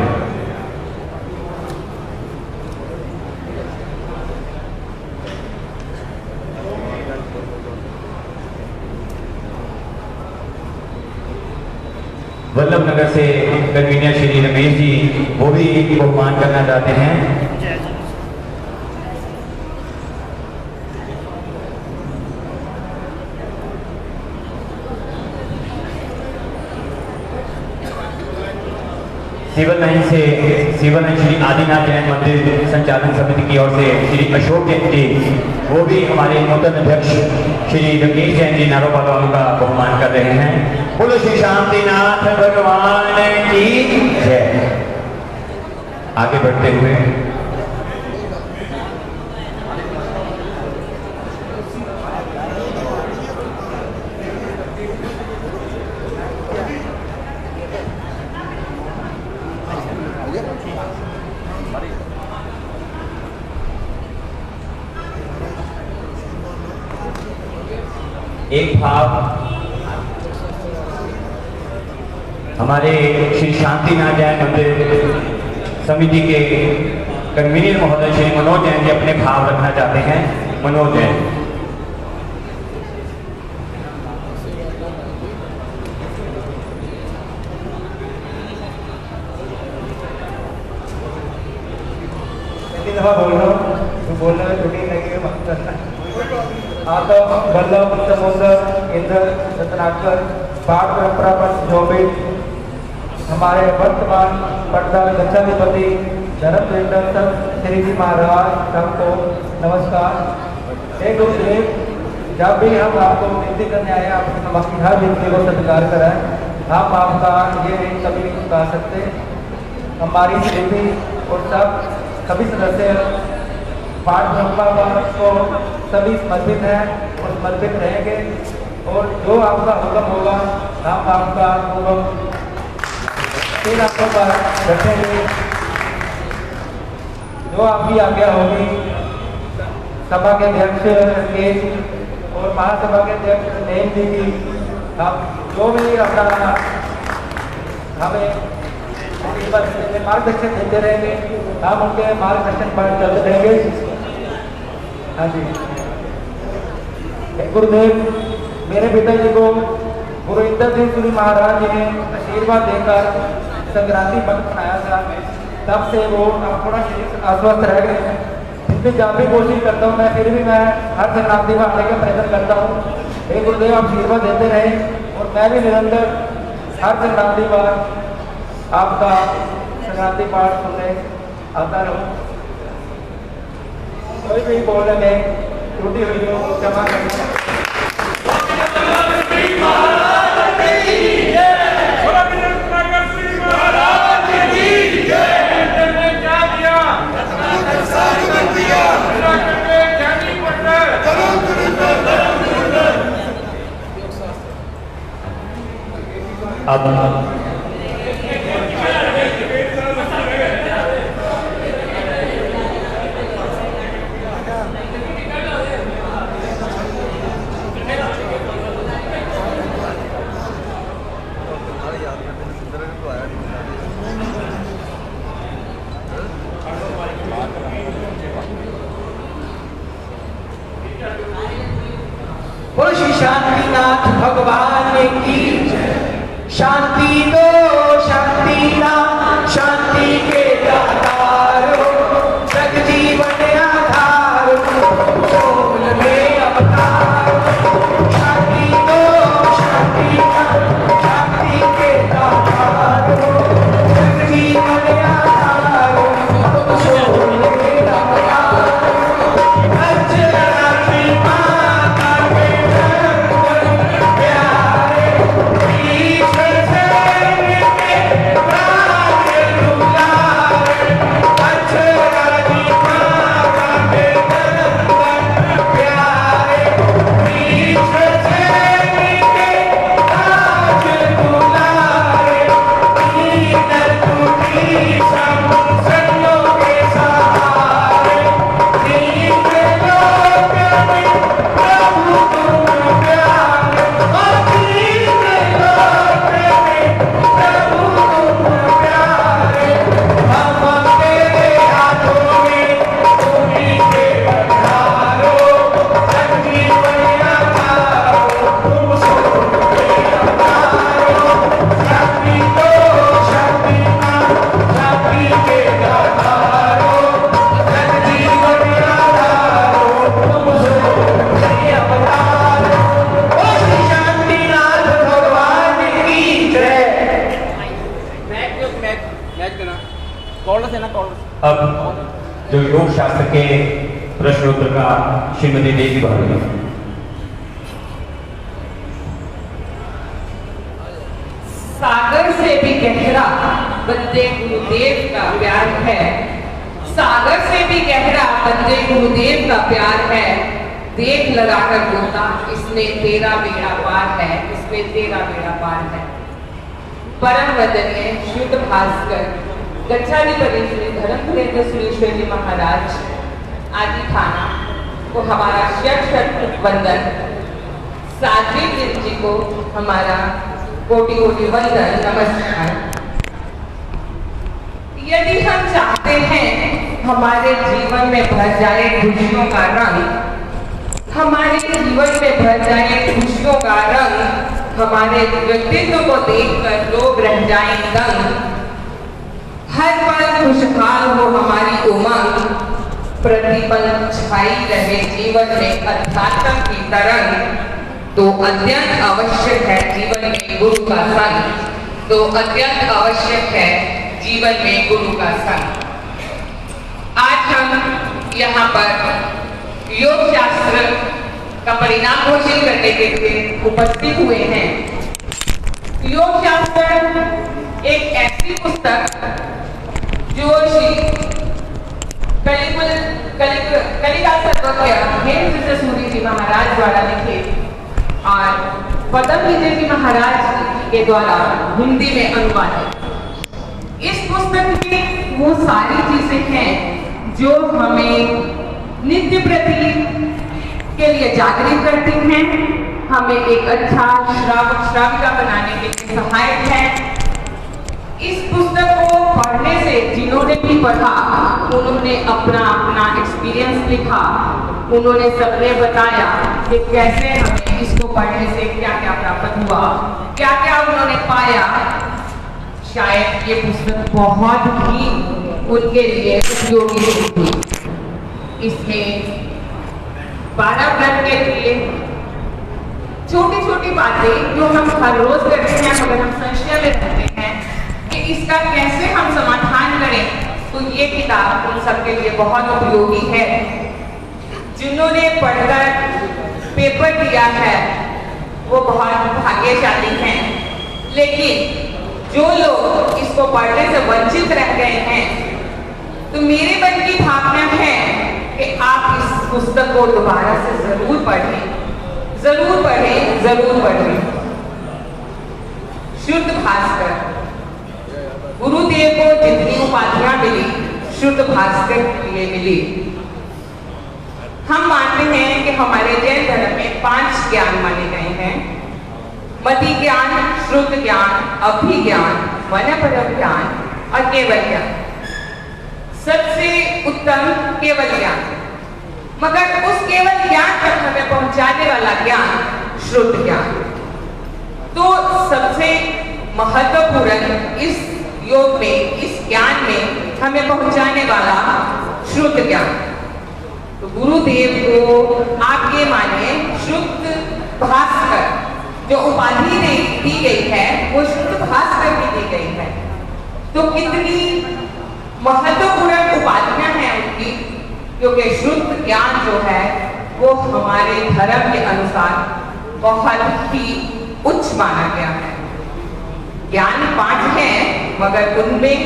वल्लभ नगर से कन्वीनर श्री रमेश जी वो भी बहुमान करना चाहते हैं। सिविल लाइन श्री आदिनाथ जैन मंदिर संचालन समिति की ओर से श्री अशोक जैन जी, वो भी हमारे नूतन अध्यक्ष श्री रकेश जैन जी नारोवाल वालों का बहुमान कर रहे हैं। बोलो श्री शांतिनाथ भगवान की जय। आगे बढ़ते हुए एक भाव हमारे श्री शांतिनाथ जैन मंदिर समिति के कन्वीनर महोदय श्री मनोज जैन जी अपने भाव रखना चाहते हैं। मनोज जैन। बोलने में छुट्टी नहीं आप वल्लभ समुद्र इंद्र रत्नाकर पाठ परंपरा पर शोभित हमारे वर्तमान पटना दक्षाधिपति धर्मवीर श्री जी महाराज सबको नमस्कार। एक दूसरे जब भी हम आपको विनती करने आए आपकी हर विनती को स्वीकार करें, हम आपका ये नहीं कभी नहीं गा सकते। हमारी समिति और सभी सदस्य पाठ परंपरा को सभी समर्पित हैं और समर्पित रहेंगे, और जो आपका हुक्म होगा हम आपका हुक्म फिर आपको रखेंगे। जो आपकी आज्ञा होगी सभा के अध्यक्ष राकेश और महासभा के अध्यक्ष नेम जी की, हम जो भी अपना हमें मार्गदर्शन देते रहेंगे, हम उनके मार्गदर्शन पर चलते रहेंगे। हाँ जी। गुरुदेव मेरे पिताजी को गुरु इंद्र सिंह सूरी महाराज जी ने आशीर्वाद देकर संक्रांति पर्व मनाया था, तब से वो थोड़ा शरीर अस्वस्थ रह गए हैं। इसलिए जब भी कोशिश करता हूँ मैं, फिर भी मैं हर संक्रांति में आने का प्रयत्न करता हूँ। हे गुरुदेव आप आशीर्वाद देते रहे और मैं भी निरंतर हर संक्रांति पर आपका संक्रांति पाठ सुनने आता रहूँ। कोई भी बोलने में त्रुटि हुई हो क्षमा करें। अब बोलो श्री शांतिनाथ भगवान की शांति दो शांति नाम शांति के दातार हो, जग जीवन आधार सोल में अवतार। शांति दो शांति नाम शांति के दातार हो, जग जीवन आधार सोल में अवतार। प्यारे ईश्वर से अब जो योग शास्त्र के प्रश्नोत्तर का श्रीमती देवी भाभी। सागर से भी गहरा बंदे गुरुदेव का प्यार है, सागर से भी गहरा बंदे गुरुदेव का प्यार है। देख लगाकर बोलता इसमें तेरा बेड़ा पार है, इसमें तेरा बेड़ा पार है। परम वंदनीय शुद्ध भास्कर गच्छाधिपति श्री धर्मपुरेंद्र सुरेश्वर जी महाराज आदि थाना को हमारा शत वंदन। साध्वी जी को हमारा कोटि कोटि वंदन, नमस्कार। यदि हम चाहते हैं हमारे जीवन में भर जाए खुशियों का रंग, हमारे जीवन में भर जाए खुशियों का रंग, हमारे व्यक्तित्व को देखकर लोग रह जाएं दंग, हर पल खुशहाल हो हमारी उमंग, प्रतिपल छाई रहे जीवन में अध्यात्म की तरंग, तो अत्यंत आवश्यक है जीवन में गुरु का संग, तो अत्यंत आवश्यक है जीवन में गुरु का संग। आज हम यहाँ पर योग शास्त्र का परिणाम घोषित करने के लिए उपस्थित हुए हैं। योग शास्त्र एक ऐसी पुस्तक जो श्री कलिकाल सर्वज्ञ हेमचंद्र सूरी जी महाराज द्वारा लिखे और पदम विजय जी महाराज के द्वारा हिंदी में अनुवादित। इस पुस्तक में वो सारी चीजें हैं जो हमें नित्य प्रति के लिए जागृत करती हैं, हमें एक अच्छा श्राविका बनाने के लिए सहायक है। इस पुस्तक को पढ़ने से जिन्होंने भी पढ़ा उन्होंने अपना अपना एक्सपीरियंस लिखा, उन्होंने सबने बताया कि कैसे हमें इसको पढ़ने से क्या क्या प्राप्त हुआ, क्या क्या उन्होंने पाया। शायद ये पुस्तक बहुत ही उनके लिए उपयोगी थी। इसमें 12 व्रत के लिए छोटी छोटी बातें जो हम हर रोज करते हैं, मगर हम संशय में रहते हैं कि इसका कैसे हम समाधान करें, तो ये किताब उन सबके लिए बहुत उपयोगी है। जिन्होंने पढ़कर पेपर दिया है वो बहुत भाग्यशाली हैं, लेकिन जो लोग इसको पढ़ने से वंचित रह गए हैं, तो मेरे मन की भावना है कि आप इस पुस्तक को दोबारा से जरूर पढ़ें, जरूर पढ़ें, जरूर पढ़ें। शुद्ध भास्कर, गुरुदेव को जितनी उपाधियां मिली शुद्ध भास्कर के लिए मिली। हम मानते हैं कि हमारे जैन धर्म में 5 ज्ञान माने गए हैं: मति ज्ञान, श्रुत ज्ञान, अभिज्ञान, मनपरम ज्ञान और केवल ज्ञान। सबसे उत्तम केवल ज्ञान, मगर उस केवल ज्ञान तक हमें पहुंचाने वाला ज्ञान श्रुत ज्ञान। तो सबसे महत्वपूर्ण इस योग में, इस ज्ञान में हमें पहुंचाने वाला श्रुत ज्ञान। तो गुरुदेव को आप ये माने शुद्ध भास्कर, जो उपाधि दी गई है वो शुद्ध भास्कर की दी गई है। तो कितनी महत्वपूर्ण उपाधियां हैं उनकी, क्योंकि शुद्ध ज्ञान जो है वो हमारे धर्म के अनुसार बहुत ही उच्च माना गया है। ज्ञान 5 हैं, मगर उनमें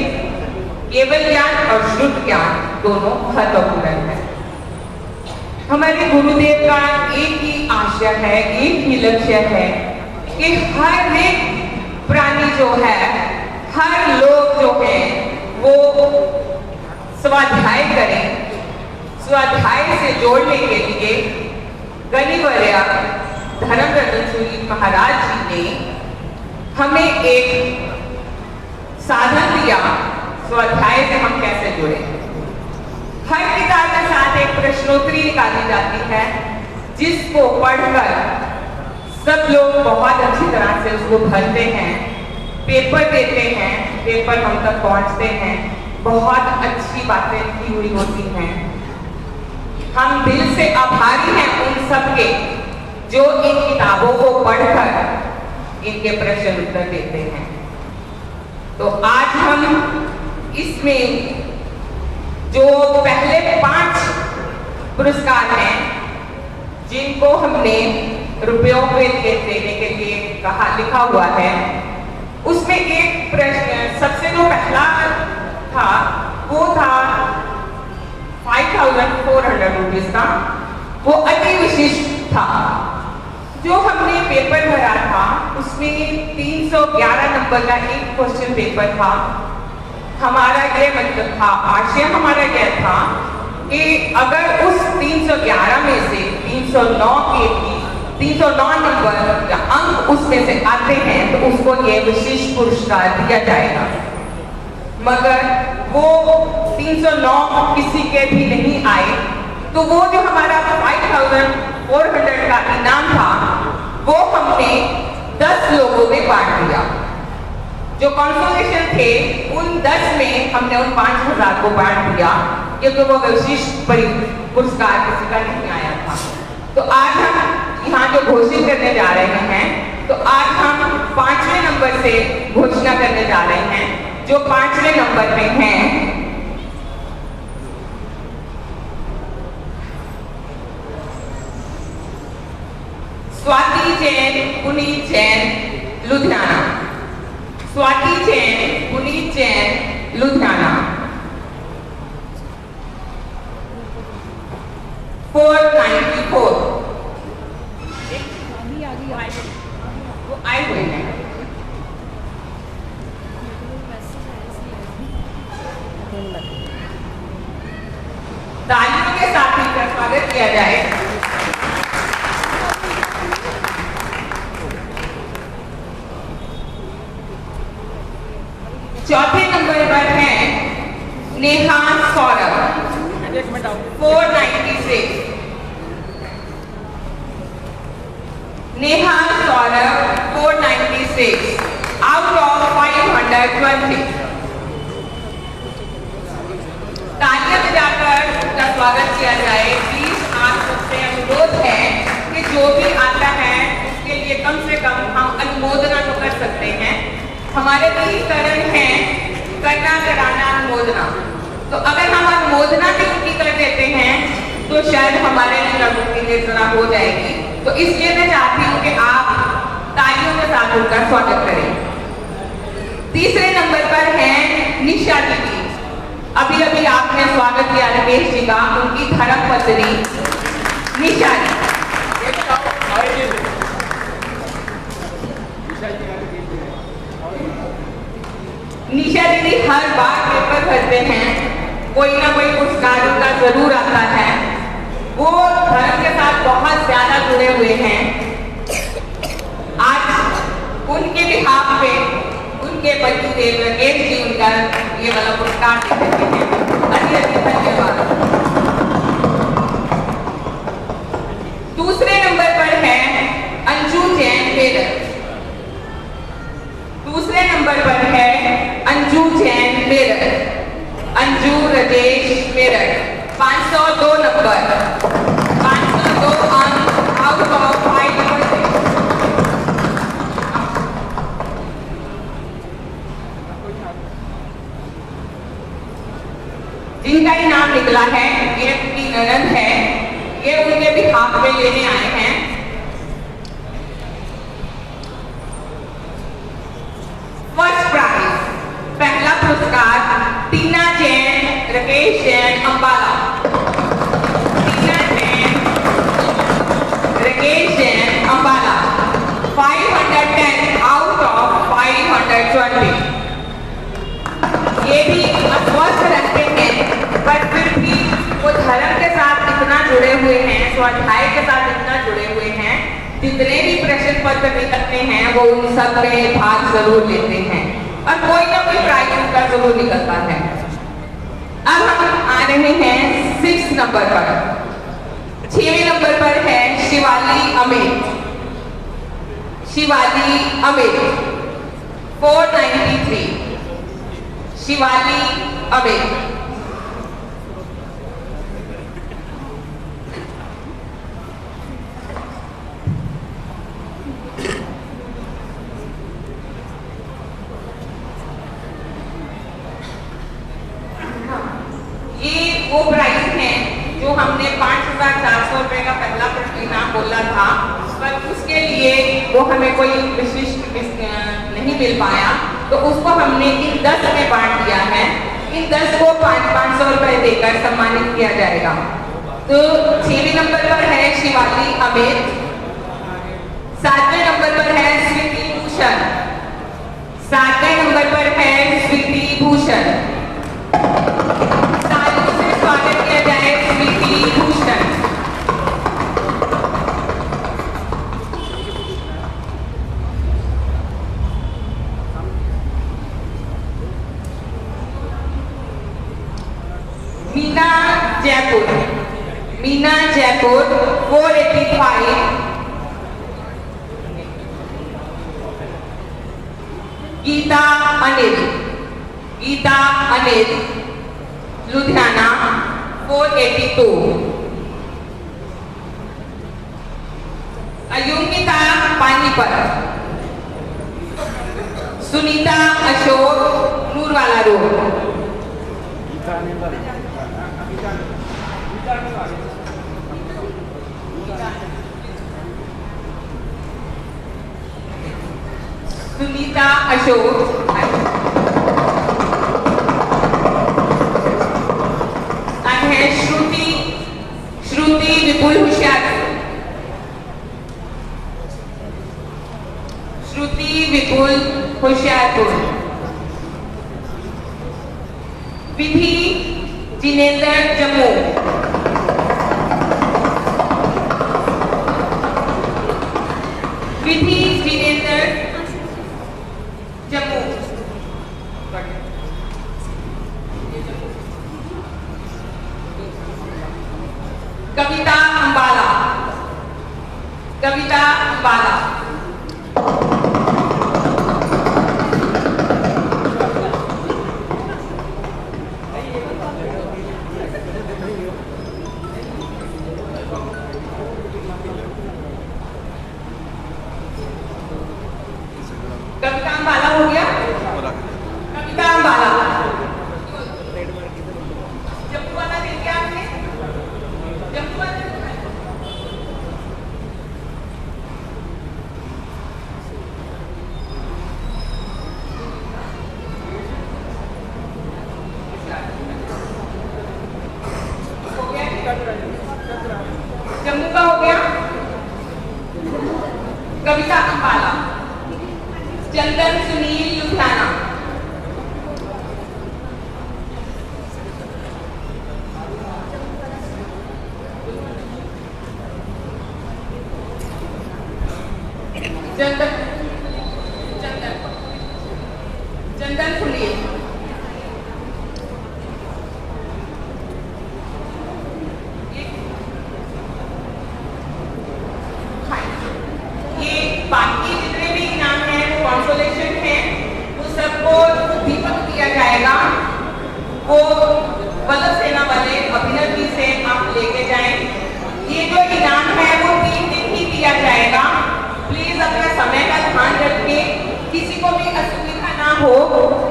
केवल ज्ञान और शुद्ध ज्ञान दोनों महत्वपूर्ण है। हमारे गुरुदेव का एक ही आशय है, एक ही लक्ष्य है कि हर एक प्राणी जो है, हर लोग जो है वो स्वाध्याय करें। स्वाध्याय से जोड़ने के लिए गणिवर्य धर्मरत्न सूरी महाराज जी ने हमें एक साधन दिया, स्वाध्याय से हम कैसे जुड़े। हर किताब के साथ एक प्रश्नोत्तरी निकाली जाती है, जिसको पढ़कर सब लोग बहुत अच्छी तरह से उसको भरते हैं, पेपर देते हैं, पेपर हम तक पहुंचते हैं, बहुत अच्छी बातें लिखी हुई होती हैं। हम दिल से आभारी हैं उन सबके जो इन किताबों को पढ़कर इनके प्रश्न उत्तर देते हैं। तो आज हम इसमें जो पहले 5 पुरस्कार हैं जिनको हमने रुपयों पे देने के लिए कहा लिखा हुआ है, उसमें एक प्रश्न सबसे जो पहला था वो था 5,400 रुपीज का। वो अति विशिष्ट था। जो हमने पेपर भरा था उसमें 311 नंबर का एक क्वेश्चन पेपर था। हमारा ये मतलब था, आशय हमारा यह था कि अगर उस 311 में से 309 नंबर या अंक उसमें से आते हैं तो उसको ये विशिष्ट पुरस्कार दिया जाएगा। मगर वो 309 किसी के भी नहीं आए, तो वो जो हमारा 5,400 का इनाम था वो हमने 10 लोगों में बांट दिया। जो कंसोलेशन थे उन 10 में हमने उन 5,000 को बांट दिया, क्योंकि वो विशिष्ट पुरस्कार किसी का नहीं आया था। तो आज हम यहाँ जो घोषित करने जा रहे हैं, तो आज हम 5वें नंबर से घोषणा करने जा रहे हैं। जो 5वें नंबर पे हैं स्वाति जैन, पुनीत जैन, लुधियाना। स्वाति जैन, पुनीत जैन, लुधियाना। 494 वो आए हुए हैं। तालियों के साथ इनका स्वागत किया जाए। चौथे नंबर पर है नेहा सौरभ, 496। Neha Saurabh 496 out of 520। तालियां बजाकर उनका स्वागत किया जाए। प्लीज आप सबसे अनुरोध है कि जो भी आता है उसके लिए कम से कम हम अनुमोदना तो कर सकते हैं। हमारे 3 चरण हैं, करना, कराना, अनुमोदना। तो अगर हम अनुमोदना भी उनकी कर देते हैं तो शायद हमारे लिए निर्जरा हो जाएगी। तो इसलिए मैं चाहती हूँ कि आप तालियों के साथ उनका स्वागत करें। तीसरे नंबर पर है निशा दीदी। अभी अभी आपने स्वागत किया रमेश जी का, उनकी धर्म पत्नी निशा जी। निशा दीदी हर बार पेपर भरते हैं, कोई ना कोई पुरस्कार उनका जरूर आता है। वो धर्म के साथ बहुत ज्यादा जुड़े हुए हैं। आज उनके बिहाफ पे उनके पति देव राकेश जी उनका ये वाला पुरस्कार दे देते हैं। अति धन्यवाद। दूसरे नंबर पर है अंजू जैन मेरठ। दूसरे नंबर पर है अंजू जैन मेरठ। अंजू राजेश मेरठ 502 नंबर, 502 अंक आउट ऑफ 500। जिनका इनाम निकला है ये उनकी ननद है, ये उनके बिहाफ में लेने आए हैं। फर्स्ट प्राइज, पहला पुरस्कार टीना जैन, राकेश जैन, अंबाला। टीना जैन, राकेश जैन, अंबाला 510 आउट ऑफ 520। ये भी अस्वस्थ रहते हैं पर फिर भी वो धर्म के साथ इतना जुड़े हुए हैं, स्वाध्याय के साथ इतना जुड़े हुए हैं, जितने भी प्रश्न पत्र निकलते हैं वो उन सब में भाग जरूर लेते हैं और कोई ना कोई प्राइज उनका जरूर निकलता है। अब हम आ रहे हैं 6 नंबर पर। 6वें नंबर पर है शिवाली अमित। शिवाली अमित 493। शिवाली अमित। ये वो प्राइस हैं जो हमने 5,400 रुपये का पहला इनाम बोला था, पर उसके लिए वो हमें कोई विशिष्ट नहीं मिल पाया, तो उसको हमने इन 10 में बांट दिया है। इन 10 को 500 रुपये देकर सम्मानित किया जाएगा। तो 6वें नंबर पर है शिवाली अमित, 7वें नंबर पर है स्वीति भूषण, 7वें नंबर पर है स्वीति भूषण। तालियों से स्वागत किया जाए स्वीति भूषण। मीना जयपुर, मीना जयपुर 485। गीता अनिल, गीता अनिल लुधियाना 482। अयोमिता पानीपत, सुनीता अशोक नूरवाला रोड। सुनीता अशोक है श्रुति विपुल होशियारपुर, श्रुति विपुल होशियारपुर। विधि जिनेंद्र जम्मू, विधि जिनेंद्र जम्मू। कविता अंबाला, कविता अंबाला। कविता अंबाला हो गया, कविता अंबाला। जम्मू वाला दे दिया आपने, जम्मू वाला हो गया, जम्मू का हो गया। कविता अंबाला। चंदन सुनील लुधियाना, चंदन चंदन चंदन सुनील। ये बाकी जितने भी इनाम हैं वो कॉन्सोलेशन है, वो सबको दीपक दिया जाएगा। वो बल्लभ सेना वाले अभिनव जी से आप लेके जाएं। ये जो इनाम है वो 3 दिन ही दिया जाएगा। प्लीज अपना समय का ध्यान रखें, किसी को भी असुविधा ना हो।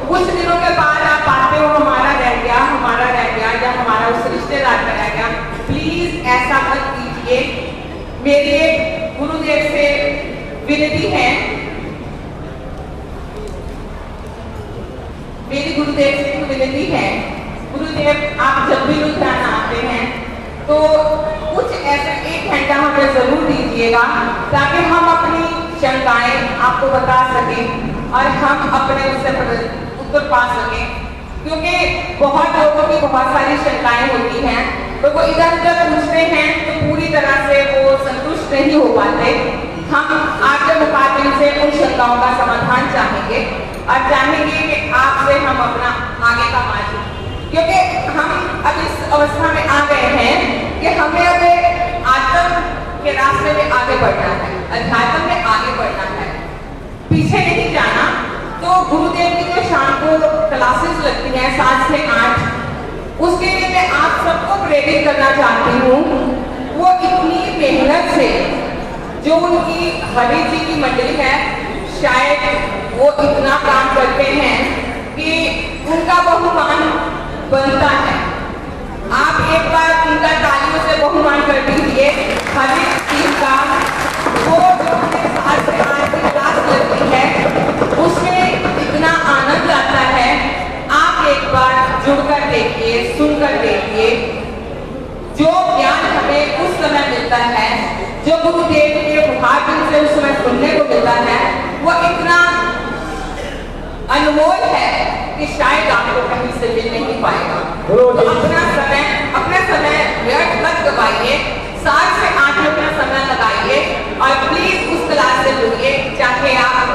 कुछ दिनों के बाद आप आते हो हमारा रह गया, हमारा रह गया, या हमारा उस रिश्तेदार का रह गया। प्लीज ऐसा मत कीजिए। मेरी एक गुरुदेव से विनती है, मेरी गुरुदेव से विनती है, गुरुदेव आप जब भी लुधियाना आते हैं तो कुछ ऐसा 1 घंटा हमें जरूर दीजिएगा, ताकि हम अपनी शंकाएं आपको बता सकें और हम अपने उससे उत्तर पा सकें। क्योंकि बहुत लोगों की बहुत सारी शंकाएं होती हैं, तो वो इधर उधर पूछते हैं तो पूरी तरह से वो संतुष्ट नहीं हो पाते। हम आपके मुकाबले से उन शंकाओं का समाधान चाहेंगे और चाहेंगे कि आपसे हम अपना आगे का मार्ग, क्योंकि हम अब इस अवस्था में आ गए हैं कि हमें अब आत्म के रास्ते में आगे बढ़ना है, अध्यात्म में आगे बढ़ना है, पीछे नहीं जाना। तो गुरुदेव की जो शाम को क्लासेस लगती हैं 7 से 8, उसके लिए मैं आप सबको प्रेरित करना चाहती हूँ। वो इतनी मेहनत से जो उनकी हरि जी की मंडली है, शायद वो इतना काम करते हैं कि उनका बहुमान बनता है। आप अनमोल है कि शायद आपको कहीं से मिल नहीं पाएगा। तो अपना समय व्यर्थ मत गवाइए, 7 से 8 मिनट का समय लगाइए और प्लीज उस क्लास से जुड़िए, चाहे आप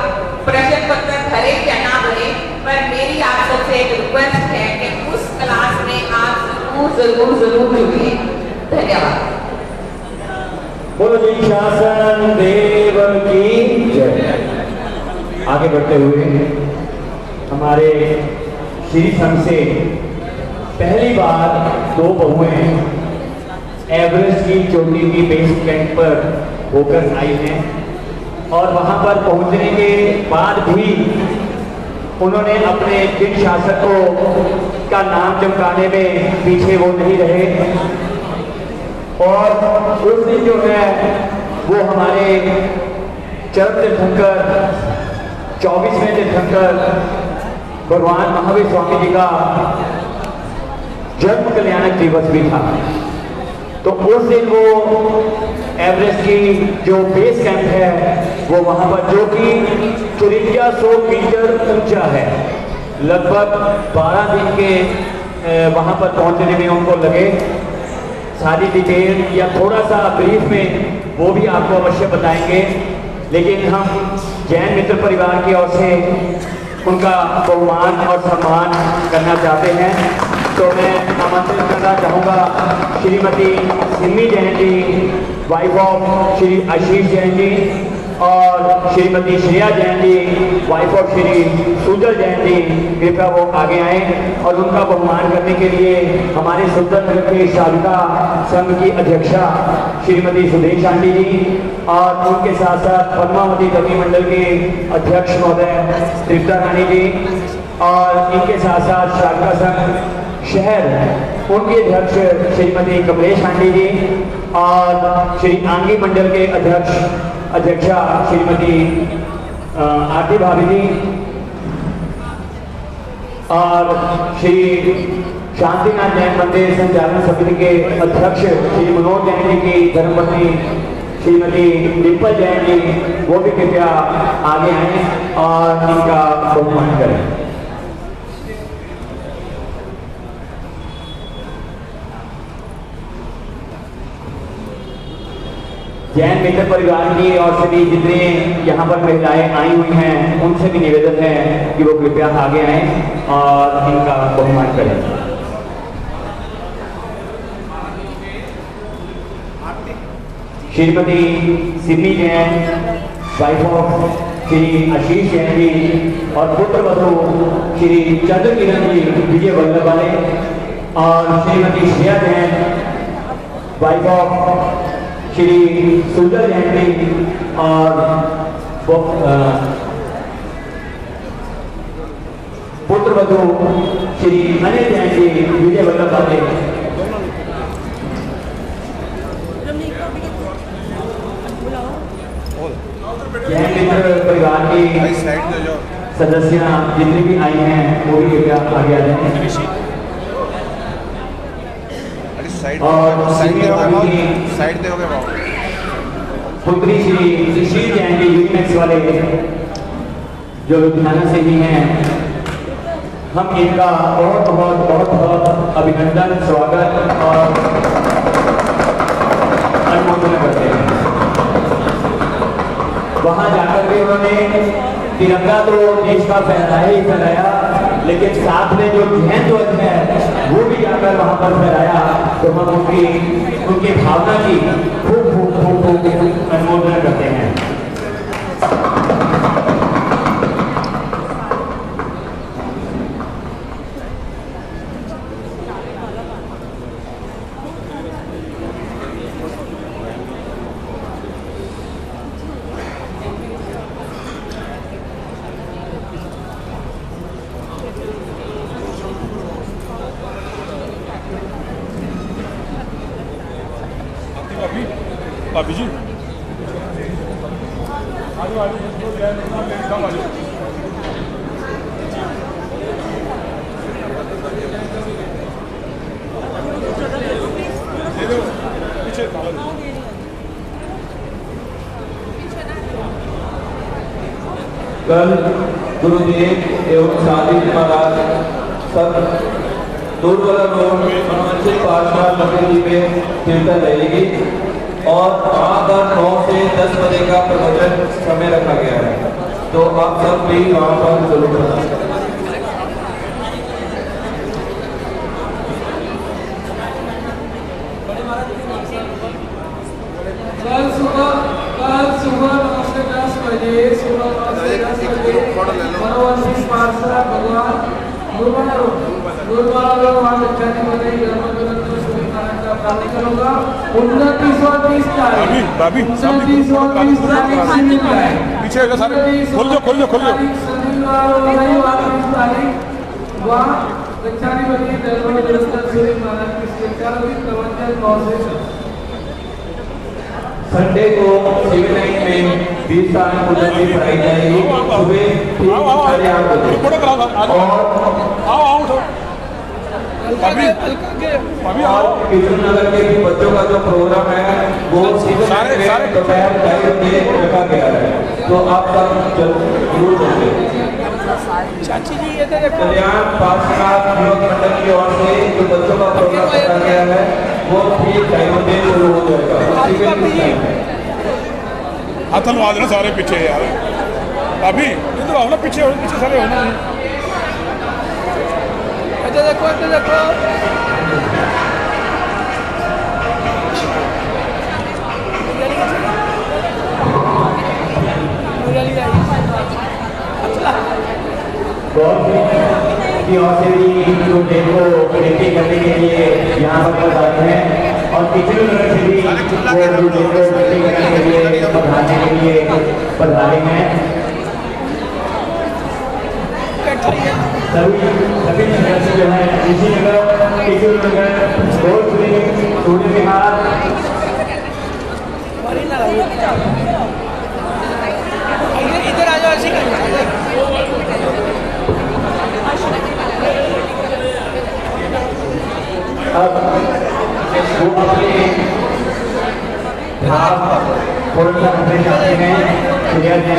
प्रश्न पत्र भरे या ना भरे, पर मेरी आप सबसे एक रिक्वेस्ट है कि उस क्लास में आप जरूर जुड़िए। धन्यवाद। बोलो जी शासन देव की जय। आगे बढ़ते हुए हमारे श्री संघ से पहली बार 2 बहुएं एवरेस्ट की चोटी की बेस कैंप पर होकर आई हैं और वहां पर पहुंचने के बाद भी उन्होंने अपने जिन शासकों का नाम चमकाने में पीछे वो नहीं रहे और उस दिन जो है वो हमारे चरम तीर्थंकर 24वें तीर्थंकर भगवान महावीर स्वामी जी का जन्म कल्याणक दिवस भी था। तो उस दिन वो एवरेस्ट की जो बेस कैंप है वो वहां पर, जो कि 5300 मीटर ऊंचा है, लगभग 12 दिन के वहां पर पहुंचने में उनको लगे। सारी डिटेल या थोड़ा सा ब्रीफ में वो भी आपको अवश्य बताएंगे, लेकिन हम जैन मित्र परिवार की ओर से उनका बहुमान और सम्मान करना चाहते हैं। तो मैं आमंत्रित करना चाहूँगा श्रीमती सिमी जैन जी, वाइफ ऑफ श्री आशीष जैन जी, और श्रीमती श्रेया जैन जी, वाइफ ऑफ श्री सुजल जैन जी, कृपया वो आगे आए और उनका बहुमान करने के लिए हमारे सुंदर नगर के शालिका संघ की अध्यक्षा श्रीमती सुदेश आंटी जी और उनके साथ साथ पद्मावती कवि मंडल के अध्यक्ष महोदय तृप्ता रानी जी और इनके साथ साथ शालिका संघ शहर उनके अध्यक्ष श्रीमती कमलेश आंटी जी और श्री आंगी मंडल के अध्यक्षा श्रीमती आरती भाभी जी और श्री शांतिनाथ जैन मंदिर संचालन समिति के अध्यक्ष श्री मनोज जैन जी की धर्मपत्नी श्रीमती डिम्पल जैन जी, वो भी कृपया आगे आए और इनका बहुमान करें। जैन मित्र परिवार की ओर से भी जितने यहाँ पर महिलाएं आई हुई हैं उनसे भी निवेदन है कि वो कृपया आगे आएं और इनका बहुमान करें। श्रीमती सिमी जैन, वाइफ ऑफ श्री आशीष जैन जी और पुत्र वधु श्री चंद्र किरण जी विजय वल्लभ वाले और श्रीमती श्रेया जैन, वाइफ ऑफ श्री सुंदर जैन जी और पुत्र वधु श्री अनिल जैन जी विजय वल्लभ वाले। जैन मित्र परिवार की सदस्या जितनी भी आई हैं वो भी कृपया आगे आ जाएं और साइड दे होगे पुत्री श्री सुशील जैन जी यूनिमेक्स वाले जो लुधियाना से ही हैं, हम इनका बहुत बहुत बहुत बहुत अभिनंदन, स्वागत और अनुमोदन करते हैं। वहां जाकर के उन्होंने तिरंगा तो देश का फहराया ही फहराया, लेकिन साथ में जो जैन ध्वज है वो भी जाकर वहां पर फहराया। तो हम उनकी भावना की खूब खूब खूब खूब अनुमोदन करते हैं। भाभी जी कल गुरुदेव एवं साथी महाराज सब दूरवाला रोड अनुमंचित पाठशाला नगरी में कीर्तन रहेगी और वहाँ पर 9 से 10 बजे का प्रवचन समय रखा गया है, तो आप सब भी वहाँ पर जरूर रहना। कल सुबह 9 से 10 बजे मनोवंशी पाठशाला भगवान गुरुवाला रोड वहाँ जाने वाले धर्मग्रंथ सूर्य नारायण का प्रार्थना होगा। 29 और 30 तारीख 29 और 30 तारीख शनिवार है, पीछे सारे खोल दो शनिवार और रविवार 30 तारीख वहाँ दक्षिणी वाली धर्मग्रंथ सूर्य नारायण की शिक्षा की प्रवचन 9 से संडे को सिविल लाइन में 20 साल पूजन की पढ़ाई जाएगी सुबह 8:30 बजे और कृष्णनगर के भी बच्चों का जो प्रोग्राम है वो सिविल लाइन में दोपहर 2:30 बजे रखा गया है, तो आप सब जरूर पहुंचे। कल्याण पाठशाला युवक मंडल की ओर से जो बच्चों का प्रोग्राम रखा गया है वो ठीक 2:30 बजे शुरू हो जाएगा। हाथ लगा देना सारे पीछे यार, अभी इधर आओ ना, पीछे सारे होना। देखो की ओर से भी जो देखो खेती करने के लिए यहाँ पर पधारे हैं और पिछले नगर से भी वो जो देखो खेती करने के लिए पधारने के लिए पधारे हैं। सभी नगर से जो है इसी नगर पिछले नगर भोजपुरी सूर्य बिहार इधर आ जाओ। अब वो अपने थोड़ा सा अपने जाते हैं चिड़िया जैन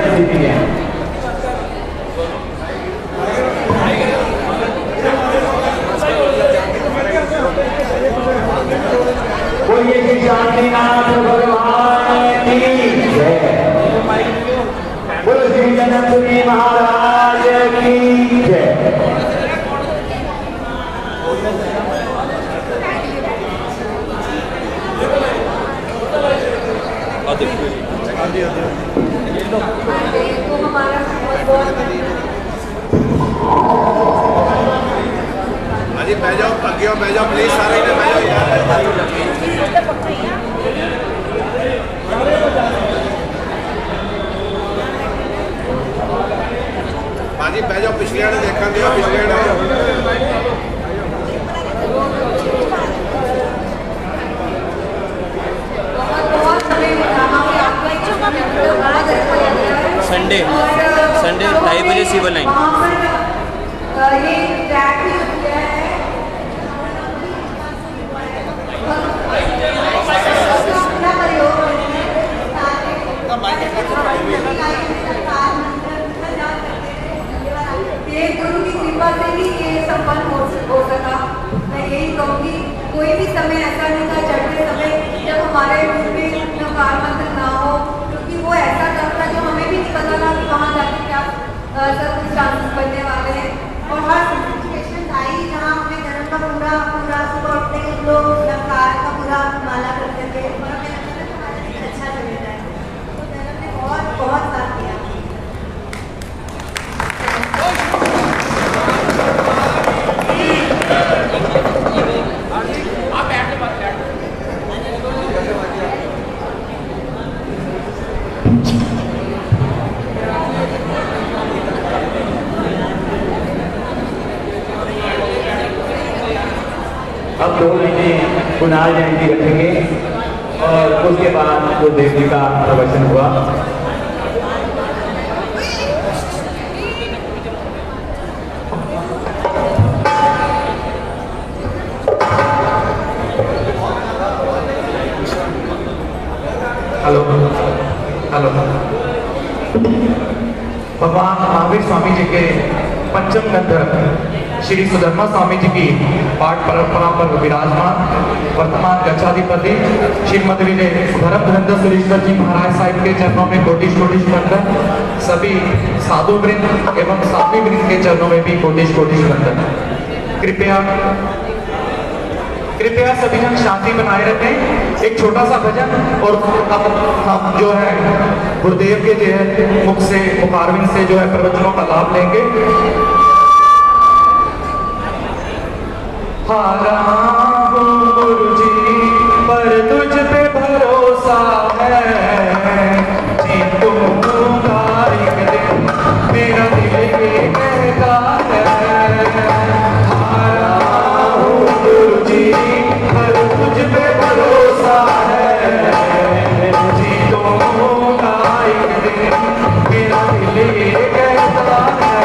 स्थिति है। बोलिए श्री शांतिनाथ भगवान की जय, बोलो श्री जनकपुरी महाराज की जय। अजी बैठ जाओ, बह जाओ प्लीज, सारे इधर बैठ जाओ यार। बाजी बह जाओ, पिछले ने देखा दिया, पिछले संडे 2:30 बजे सिविल लाइन। ये ट्रैक भी हो गया है। ये गुरु की कृपा से ही ये संपन्न हो सका। मैं यही कहूँगी, कोई भी समय ऐसा नहीं था चढ़ते समय जब हमारे मुंह में नकार मंत्र ना हो, क्योंकि वो ऐसा करता जो हमें भी नहीं पता था कि वहाँ जाके क्या सब कुछ चांसेस बनने वाले हैं। और हर सिचुएशन आई जहाँ अपने धर्म का पूरा सुबह उठते ही लोग नकार का पूरा माला करते थे और हमें लगता था हमारा दिन अच्छा चलेगा। तो धर्म ने बहुत बहुत साथ दिया। अब 2 महीने कुणाल जयंती रखेंगे और उसके बाद गुरुदेव जी का प्रवचन हुआ। हेलो हेलो भगवान महावीर स्वामी जी के पंचम गंधर्व श्री सुधर्मा स्वामी जी की पाठ परंपरा पर विराजमान वर्तमान गच्छाधिपति श्रीमद विजय धर्म धरेंद्र सुरेश्वर जी महाराज साहिब के चरणों में कोटिश कोटिश वंदन। सभी साधु वृंद एवं साध्वी वृंद के चरणों में भी कोटिश कोटिश वंदन। कृपया सभी जन शांति बनाए रखें। एक छोटा सा भजन और अब हम जो है गुरुदेव के जो है मुख से मुखारविंद से जो है प्रवचनों का लाभ लेंगे। हारा हूँ गुरु जी पर तुझ पे भरोसा है, जीतूंगा एक दिन मेरा दिल ये कहता है। हारा हूँ गुरु जी पर तुझ पे भरोसा है, जीतूंगा एक दिन मेरा दिल ये कहता है।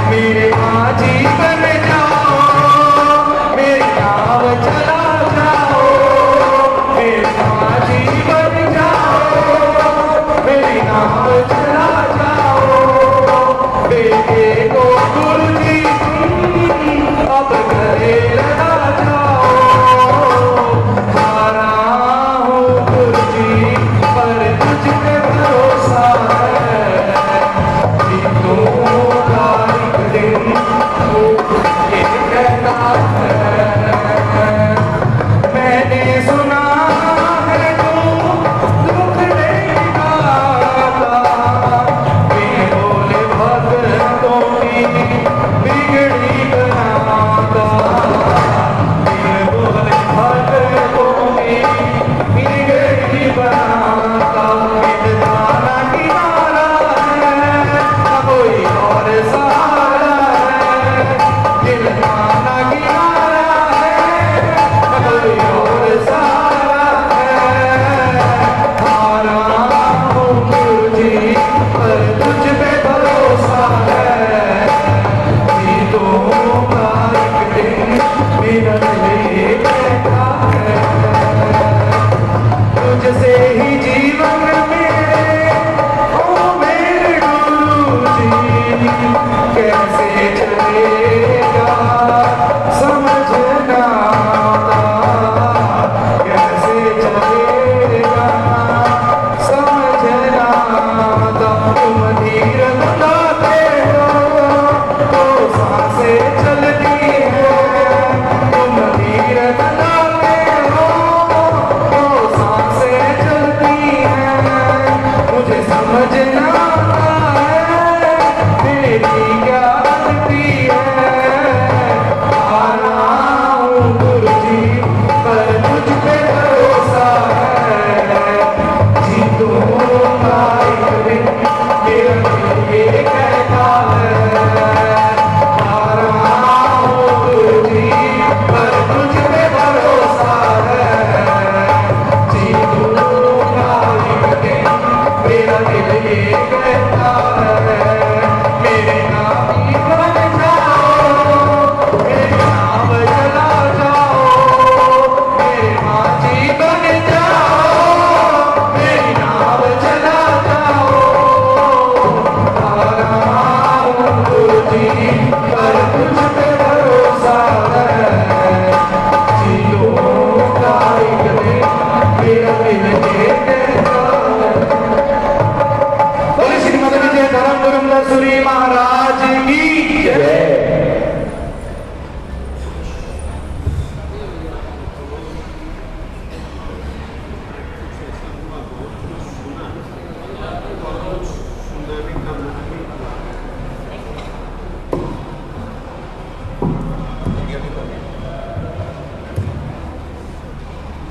मेरे माँ जीवन चला जाओ, मेरी माँ जीवन जाओ, मेरी नाव चला जाओ। बेटे को गुरु जी अब गले लगा जाओ। हारा हूँ गुरु जी पर तुझ पे भरोसा है, जीतूंगा एक दिन ये कहता है। मैंने सुना है तू दुख नहीं गाता, मेरे भोले भक्तों की बिगड़ी बनाता। मेरे भोले भक्तों की बिगड़ी बनाता। मिलता ना किनारा है ना कोई और सहारा है, मिलता ना किनारा कोई और सहारा है। हारा हूँ गुरु जी पर तुझ पे भरोसा है, जीतूंगा एक दिन मेरा दिल ये कहता है। तुझसे ही जीवन मेरे ओ मेरे गुरु जी कैसे चलेगा समझना, कैसे चलेगा समझना। तुम धीर लगाते हो तो सांसें चलती है, तुम धीर लगाते हो तो सांसें चलती है। मुझे समझना है तेरी क्या गलती है। हारा हूँ गुरु जी पर तुझ पे भरोसा है, जीतूंगा एक दिन मेरा दिल ये कहता है। हारा हूँ गुरु जी पर तुझ पे भरोसा है, जीतूंगा एक दिन मेरा दिल ये कहता है। मेरे नाम ही बन जाओ, मेरी नाम चला जाओ, मेरे माँ जी बन जाओ, मेरी नाम चला जाओ। हारा हूँ गुरु जी पर तुझ पे भरोसा है, जीतूंगा एक दिन मेरा दिल ये कहता है। बोले श्रीमद विजय धर्म धरेंद्र सूरी महाराज की जय।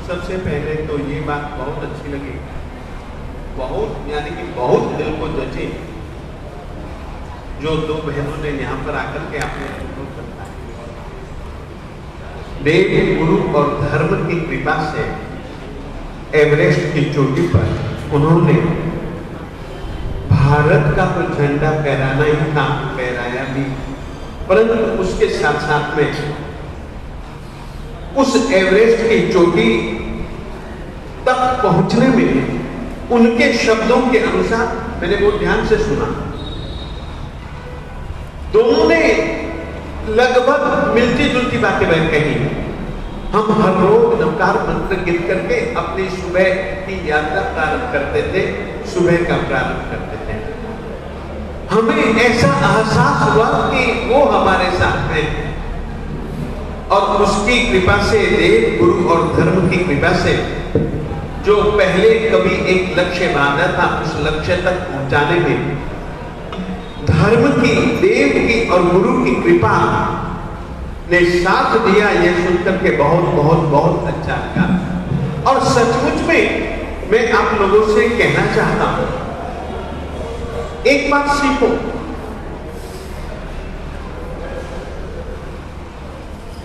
सबसे पहले तो ये बात बहुत अच्छी लगी, बहुत यानी कि बहुत दिल को जची, जो दो बहनों ने यहाँ पर आकर के आपने अनुभव करता है। देव गुरु और धर्म की कृपा से एवरेस्ट की चोटी पर उन्होंने भारत का तो झंडा फहराना ही था, फहराया भी, परंतु उसके साथ साथ में उस एवरेस्ट की चोटी तक पहुंचने में उनके शब्दों के अनुसार, मैंने वो ध्यान से सुना, दोनों ने लगभग मिलती जुलती बातें कही। हम हर रोज नवकार मंत्र गिर करके अपनी सुबह की यात्रा प्रारंभ करते थे, सुबह का प्रारंभ करते थे। हमें ऐसा एहसास हुआ कि वो हमारे साथ हैं और उसकी कृपा से, देव गुरु और धर्म की कृपा से, जो पहले कभी एक लक्ष्य बांधा था उस लक्ष्य तक पहुंचाने में धर्म की, देव की और गुरु की कृपा ने साथ दिया। यह सुनकर के बहुत बहुत बहुत अच्छा लगा। और सचमुच में मैं आप लोगों से कहना चाहता हूं, एक बात सीखो,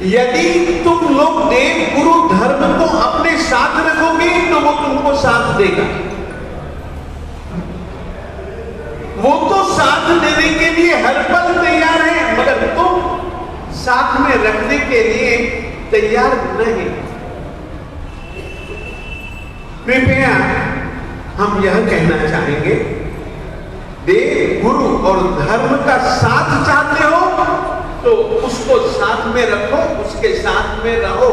यदि तुम लोग देव गुरु धर्म को अपने साथ रखोगे तो वो तुमको साथ देगा। वो तो साथ देने के लिए हर पल तैयार है, मगर तुम साथ में रखने के लिए तैयार नहीं। कृपया हम यह कहना चाहेंगे, देव गुरु और धर्म का साथ चाहते हो तो उसको साथ में रखो, उसके साथ में रहो।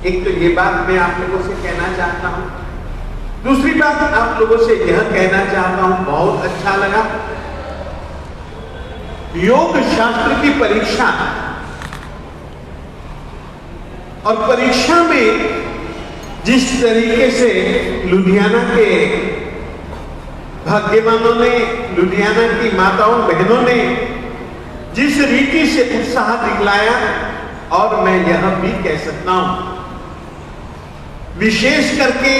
एक तो ये बात मैं आप लोगों से कहना चाहता हूं। दूसरी बात आप लोगों से यह कहना चाहता हूं, बहुत अच्छा लगा, योग शास्त्र की परीक्षा, और परीक्षा में जिस तरीके से लुधियाना के भाग्यवानों ने, लुधियाना की माताओं बहनों ने जिस रीति से उत्साह दिखलाया, और मैं यह भी कह सकता हूं, विशेष करके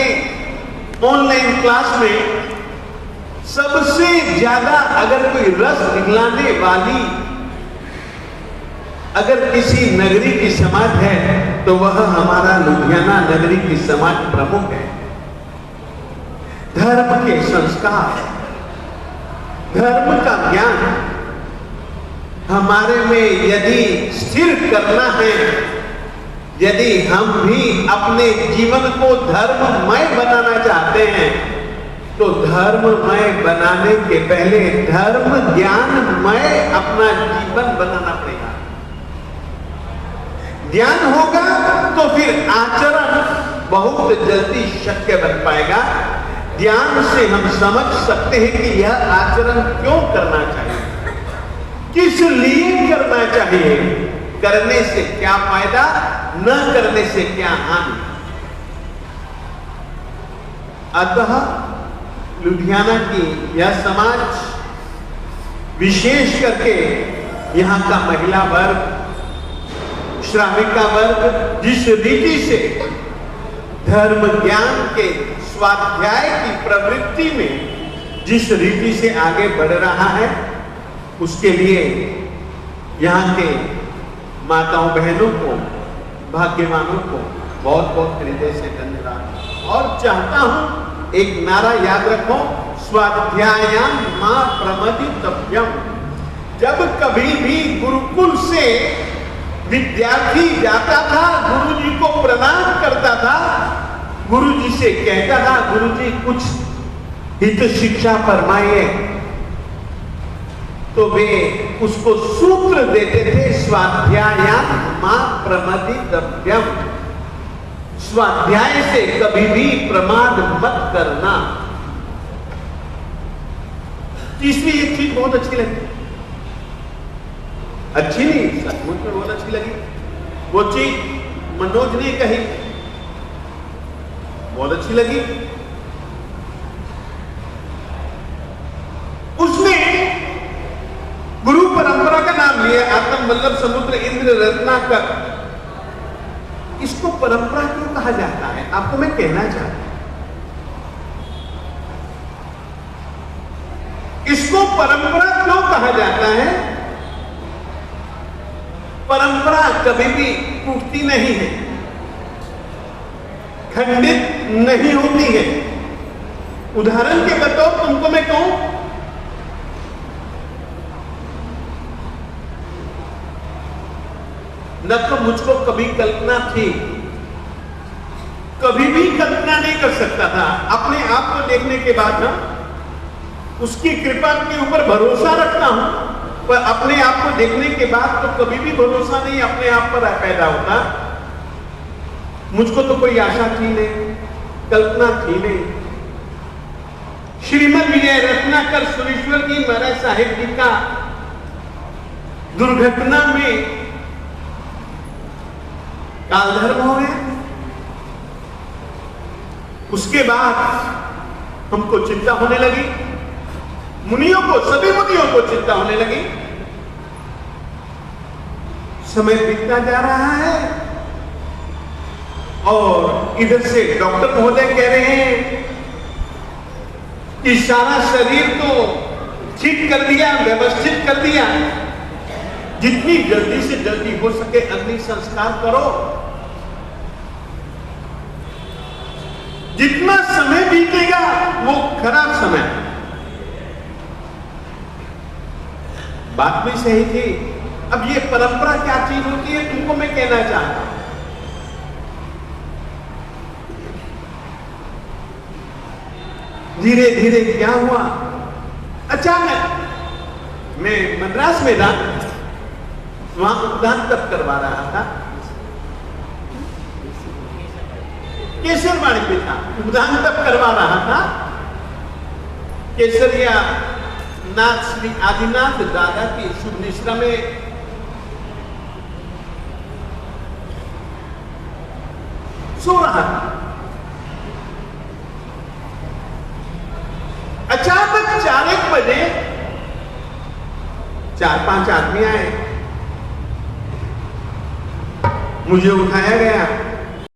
ऑनलाइन क्लास में सबसे ज्यादा अगर कोई रस दिखलाने वाली अगर किसी नगरी की समाज है तो वह हमारा लुधियाना नगरी की समाज प्रमुख है। धर्म के संस्कार, धर्म का ज्ञान हमारे में यदि स्थिर करना है, यदि हम भी अपने जीवन को धर्ममय बनाना चाहते हैं तो धर्ममय बनाने के पहले धर्म ज्ञानमय अपना जीवन बनाना पड़ेगा। ज्ञान होगा तो फिर आचरण बहुत जल्दी शक्य बन पाएगा। ज्ञान से हम समझ सकते हैं कि यह आचरण क्यों करना चाहिए, किस लिए करना चाहिए, करने से क्या फायदा, न करने से क्या हानि। अतः लुधियाना की यह समाज, विशेष करके यहाँ का महिला वर्ग, श्रामिका वर्ग, जिस रीति से धर्म ज्ञान के स्वाध्याय की प्रवृत्ति में जिस रीति से आगे बढ़ रहा है, उसके लिए यहाँ के माताओं बहनों को, भाग्यवानों को बहुत बहुत हृदय से धन्यवाद। और चाहता हूं एक नारा याद रखो, स्वाध्यायाम मां प्रमदितव्यम। जब कभी भी गुरुकुल से विद्यार्थी जाता था, गुरुजी को प्रणाम करता था, गुरुजी से कहता था, गुरुजी कुछ हित शिक्षा फरमाइए, तो वे उसको सूत्र देते थे, स्वाध्यायाम मां प्रमदितव्यम। स्वाध्याय से कभी भी प्रमाद मत करना। तीसरी एक चीज बहुत अच्छी लगी, अच्छी नहीं, सचमुच में बहुत अच्छी लगी। वो चीज मनोज ने कही, बहुत अच्छी लगी। उसने गुरु परंपरा का नाम लिया, आत्म वल्लभ समुद्र इंद्र रत्नाकर। इसको परंपरा क्यों कहा जाता है, आपको मैं कहना चाहता हूं। इसको परंपरा क्यों कहा जाता है? परंपरा कभी भी टूटती नहीं है, खंडित नहीं होती है। उदाहरण के बतौर तुमको मैं कहूं, न तो मुझको कभी कल्पना थी, कभी भी कल्पना नहीं कर सकता था। अपने आप को देखने के बाद ना उसकी कृपा के ऊपर भरोसा रखता हूं, पर अपने आप को देखने के बाद तो कभी भी भरोसा नहीं अपने आप पर पैदा होता। मुझको तो कोई आशा थी नहीं, कल्पना थी नहीं। श्रीमद विजय रत्नाकर सुरेश्वर जी महाराज साहेब जी का दुर्घटना में कालधर्म हो गया। उसके बाद हमको चिंता होने लगी, मुनियों को, सभी मुनियों को चिंता होने लगी। समय बीतता जा रहा है और इधर से डॉक्टर महोदय कह रहे हैं कि सारा शरीर तो ठीक कर दिया, व्यवस्थित कर दिया, जितनी जल्दी से जल्दी हो सके अग्नि संस्कार करो। जितना समय बीतेगा वो खराब समय। बात भी सही थी। अब ये परंपरा क्या चीज होती है तुमको मैं कहना चाहता हूं। धीरे धीरे क्या हुआ, अचानक मैं मद्रास में था, वहां उद्यान तप करवा रहा था, केसरवाड़ी पे था, उद्यान तप करवा रहा था। केसरिया नाथ श्री आदिनाथ दादा की शुभ निश्रा में सो रहा था। अचानक 4-1 बजे 4-5 आदमी आए, मुझे उठाया गया।